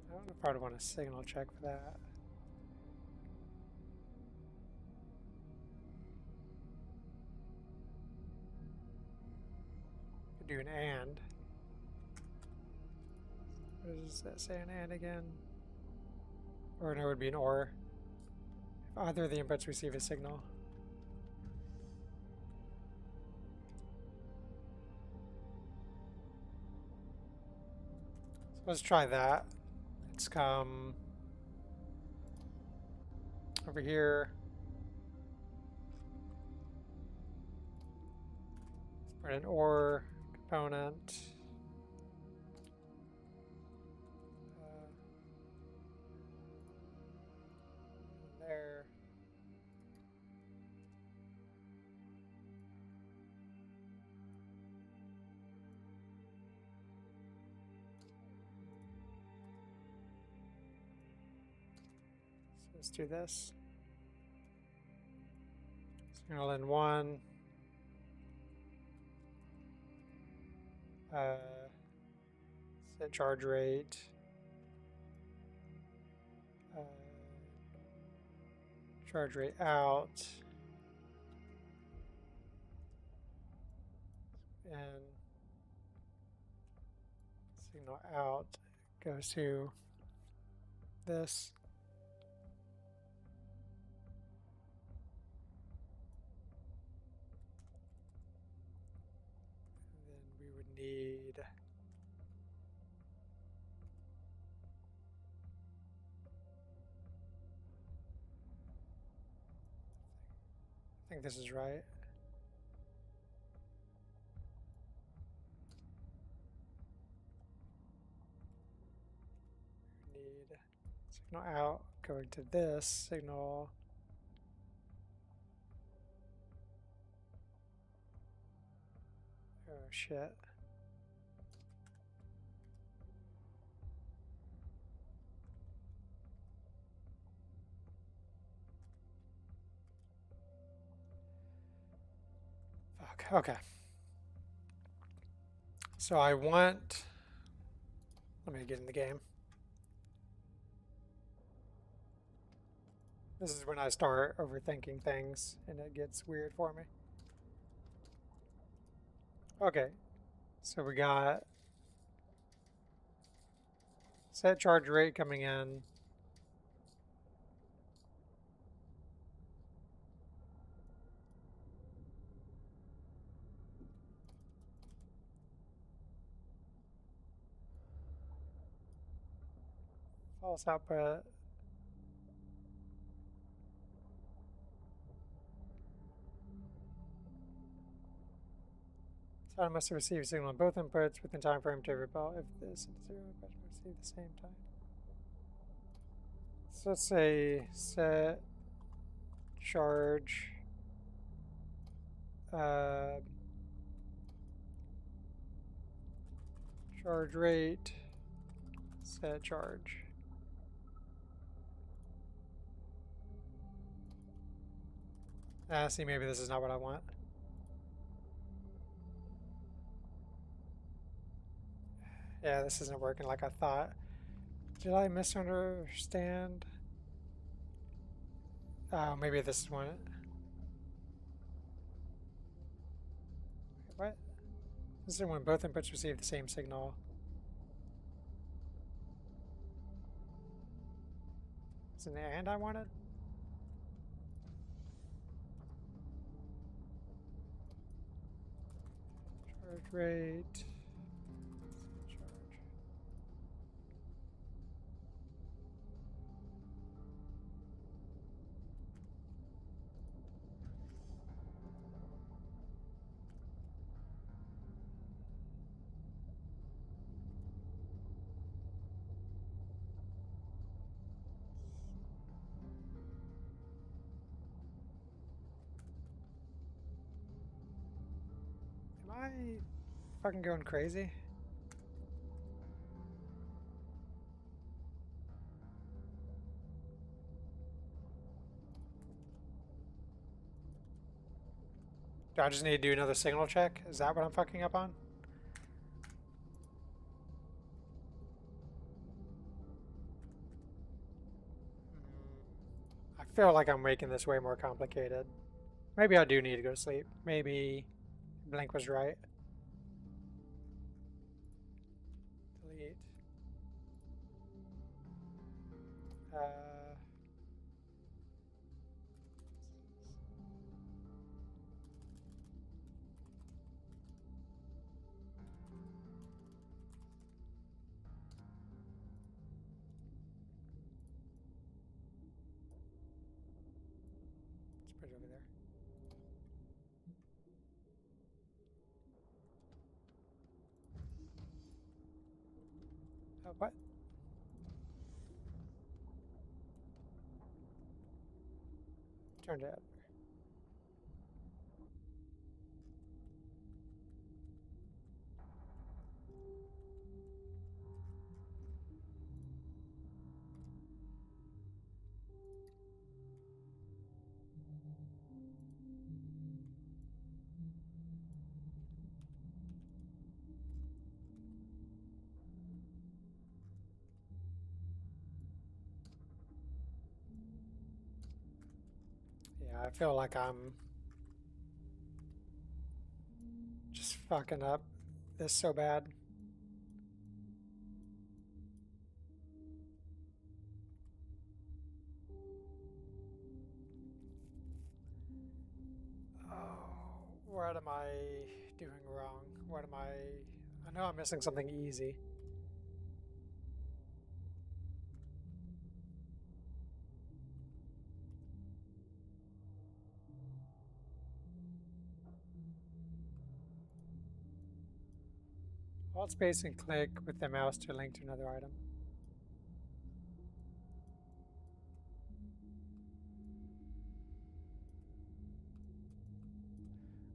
I don't know if I'd want a signal check for that. Could do an and. What does that say, an and again? Or no, it would be an or. If either of the inputs receive a signal. So let's try that. Let's come over here. Let's put an or component. There. So let's do this. Signal in 1. Set charge rate. Charge rate out. And signal out goes to this. And then we would need I think this is right. Need signal out going to this signal. Oh shit. Fuck. Okay. So I want. Let me get in the game. This is when I start overthinking things and it gets weird for me. Okay, so we got set charge rate coming in. False output. So I must have received a signal on both inputs within time frame to rebel if this and 0 must receive at the same time. So let's say set charge charge rate, set charge. See, maybe this is not what I want. Yeah, this isn't working like I thought. Did I misunderstand? Oh, maybe this is one. What? This is when both inputs receive the same signal. Is it an and I wanted? Charge rate. Am I fucking going crazy? Do I just need to do another signal check? Is that what I'm fucking up on? I feel like I'm making this way more complicated. Maybe I do need to go to sleep. Maybe Blink was right. Delete. Let's put it over there. What? Turned it up. I feel like I'm just fucking up this so bad. What am I doing wrong? What am I know I'm missing something easy. Hold space and click with the mouse to link to another item.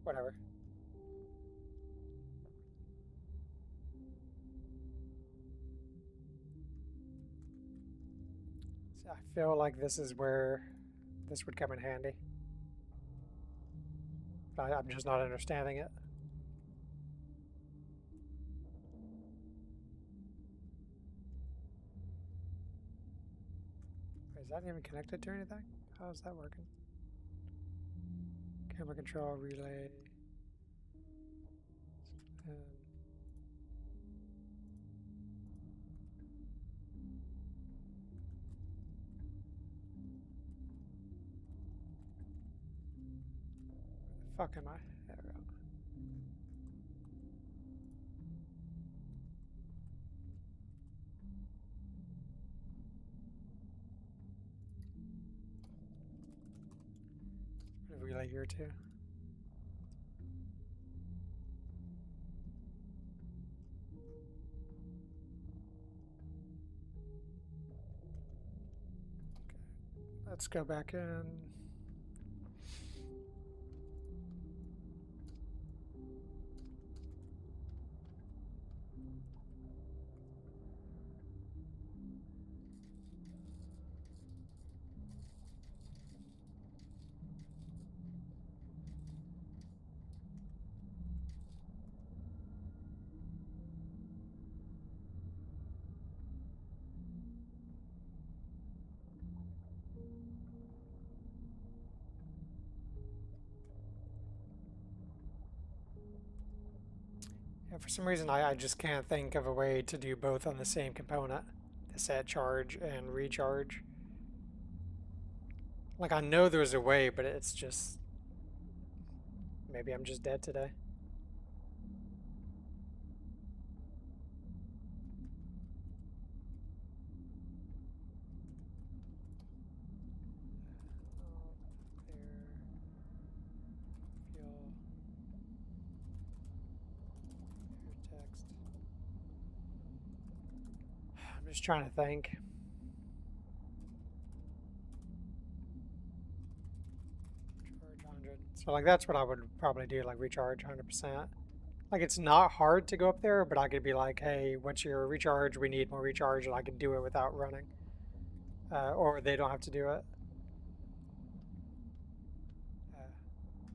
Whatever. So I feel like this is where this would come in handy. I'm just not understanding it. Is that even connected to anything? How is that working? Camera control, relay. Fuck am I? There we go. Put a relay here too. Let's go back in. Yeah, for some reason, I just can't think of a way to do both on the same component. The set charge and recharge. Like, I know there's a way, but it's just... Maybe I'm just dead today. I'm just trying to think. Recharge 100. So like that's what I would probably do, like recharge 100%. Like it's not hard to go up there, but I could be like, hey, what's your recharge? We need more recharge, and I can do it without running. Or they don't have to do it.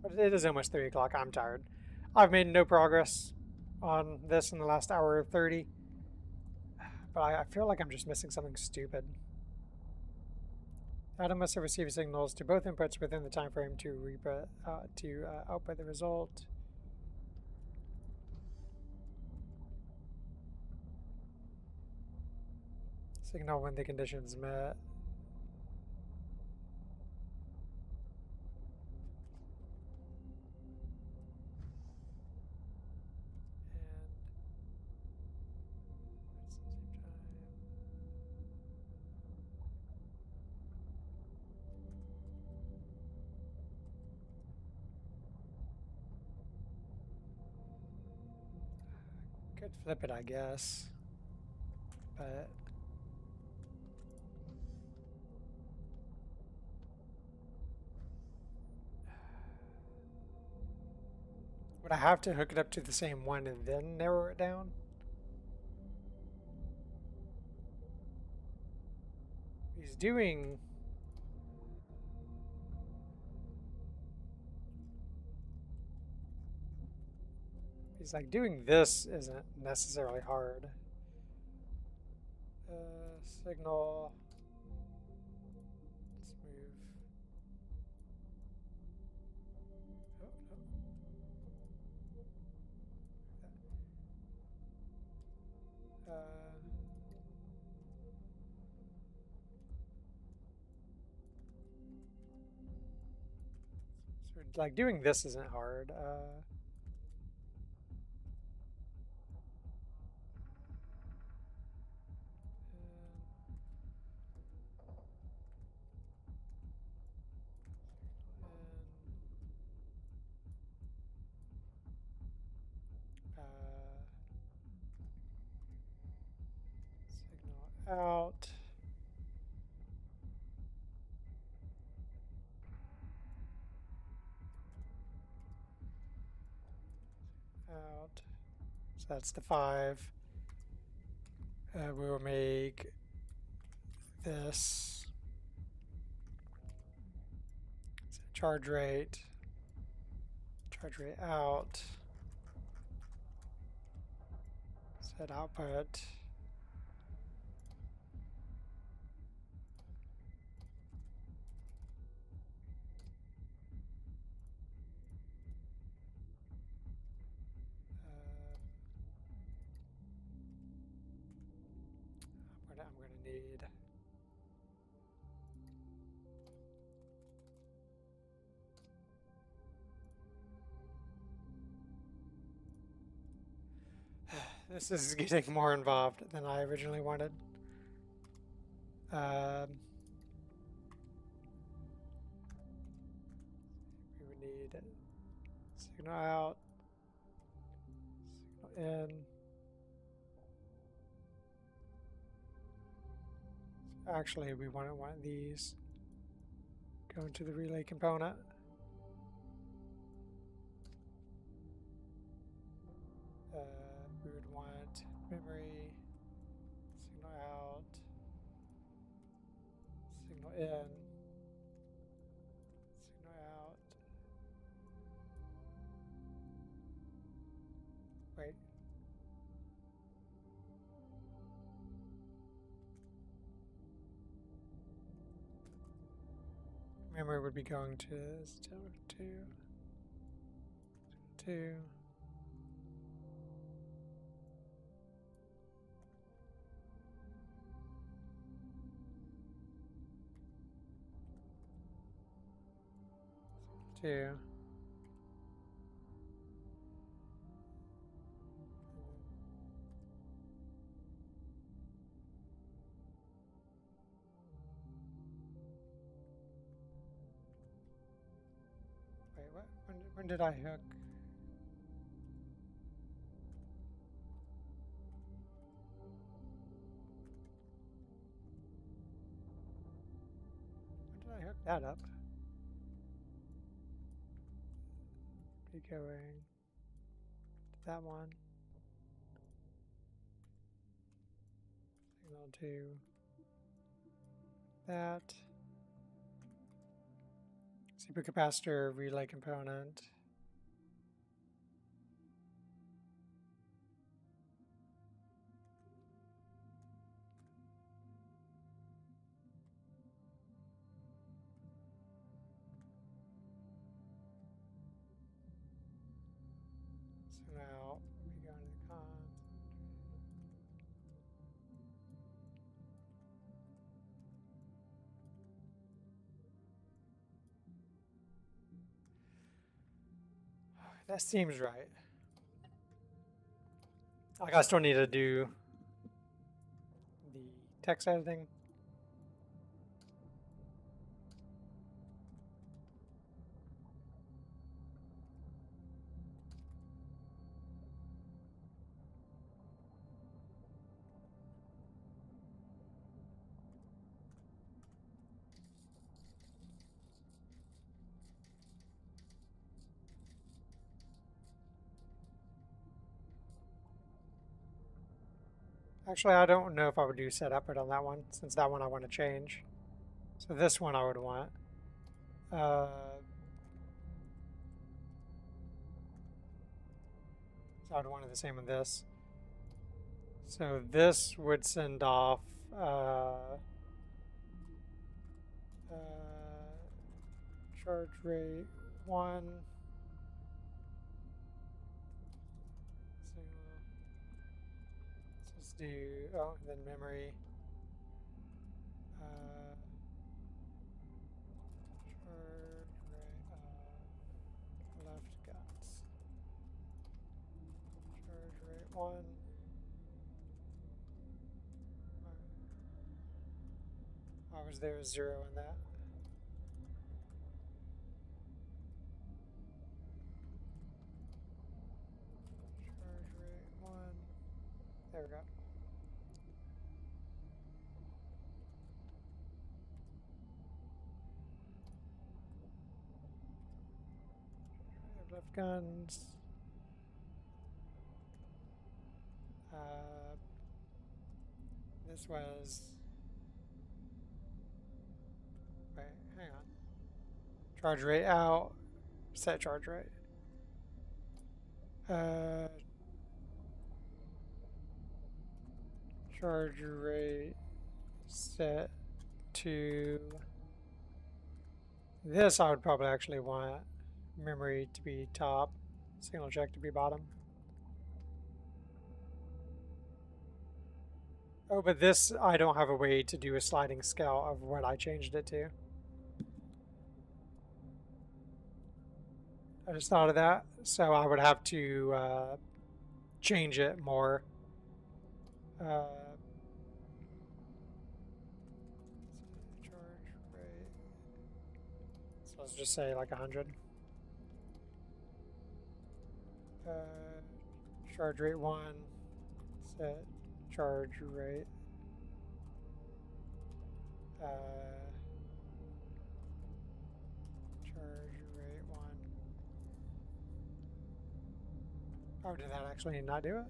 But it is almost 3 o'clock. I'm tired. I've made no progress on this in the last hour 30. But I feel like I'm just missing something stupid. Item must have received signals to both inputs within the time frame to output the result. Signal when the conditions met. Could flip it, I guess. But would I have to hook it up to the same one and then narrow it down? He's doing... He's like, doing this isn't necessarily hard. Signal. Let's move. Uh, so like doing this isn't hard. Signal out. Out. So that's the 5. We'll make this charge rate out, set output. I'm gonna need this is getting more involved than I originally wanted. We would need signal out, signal in. So actually, we want these go into the relay component. We would want memory, signal out, signal in, signal out. Wait. Memory would be going to 2, 2. Two. Wait, what? When did I hook? When did I hook that up? Be going to that one. Signal to that. Supercapacitor relay component. So now we go into the con. That seems right. Like I still need to do the text editing. Actually, I don't know if I would do set output on that one, since that one I want to change. So this one I would want. So I would want the same with this. So this would send off charge rate 1. This is do, oh, then memory. Charge rate, left guns. Charge rate 1. Oh, was there a 0 in that? Charge rate 1. There we go. Left guns. This was. Wait, hang on. Charge rate out. Set charge rate. Charge rate set to this. I would probably actually want memory to be top, signal check to be bottom. Oh, but this, I don't have a way to do a sliding scale of what I changed it to. I just thought of that, so I would have to change it more. Charge rate. So let's just say like 100. Charge rate 1. Set charge rate. Charge rate 1. Oh, did that actually not do it?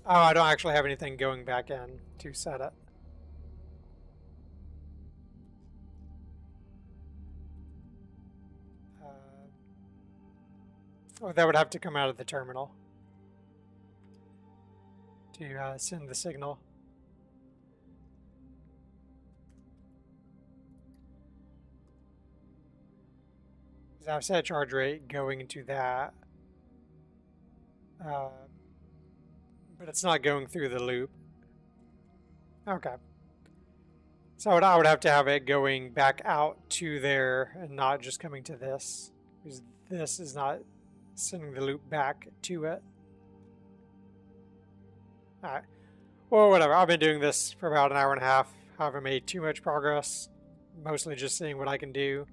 Oh, I don't actually have anything going back in to set it. Oh, that would have to come out of the terminal to send the signal. Because I've set charge rate going into that. But it's not going through the loop. Okay. So I would have to have it going back out to there and not just coming to this. Because this is not sending the loop back to it. Alright. Well, whatever. I've been doing this for about an hour and a half. Haven't made too much progress. Mostly just seeing what I can do.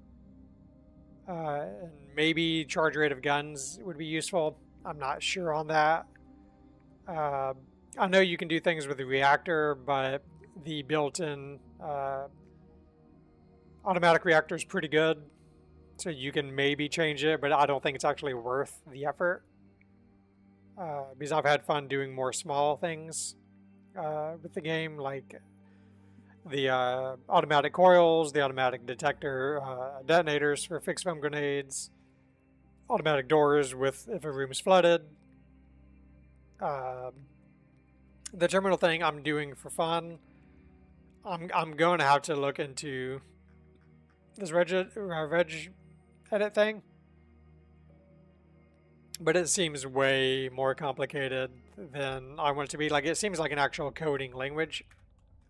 And maybe charge rate of guns would be useful. I'm not sure on that. I know you can do things with the reactor, but the built-in automatic reactor is pretty good. So you can maybe change it, but I don't think it's actually worth the effort. Because I've had fun doing more small things with the game, like the automatic coils, the automatic detector detonators for fixed foam grenades, automatic doors with if a room is flooded. The terminal thing I'm doing for fun. I'm going to have to look into this reg edit thing, but it seems way more complicated than I want it to be. Like, it seems like an actual coding language.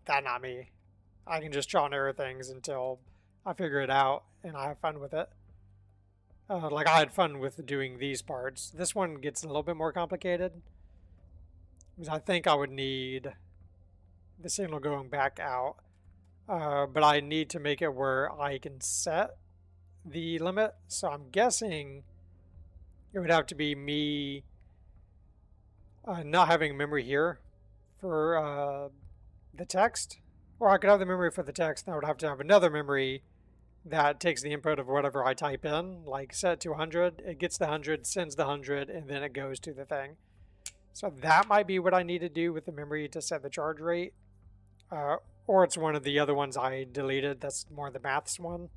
That's not me. I can just trial and error things until I figure it out and I have fun with it. Like, I had fun with doing these parts. This one gets a little bit more complicated. Because I think I would need the signal going back out. But I need to make it where I can set the limit. So I'm guessing it would have to be me not having memory here for the text. Or I could have the memory for the text, and I would have to have another memory that takes the input of whatever I type in, like set to 100. It gets the 100, sends the 100, and then it goes to the thing. So that might be what I need to do with the memory to set the charge rate. Or it's one of the other ones I deleted. That's more the maths one.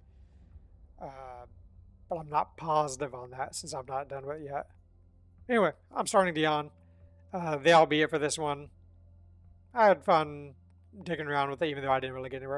But I'm not positive on that since I've not done it yet. Anyway, I'm starting to yawn. That'll be it for this one. I had fun digging around with it, even though I didn't really get anywhere.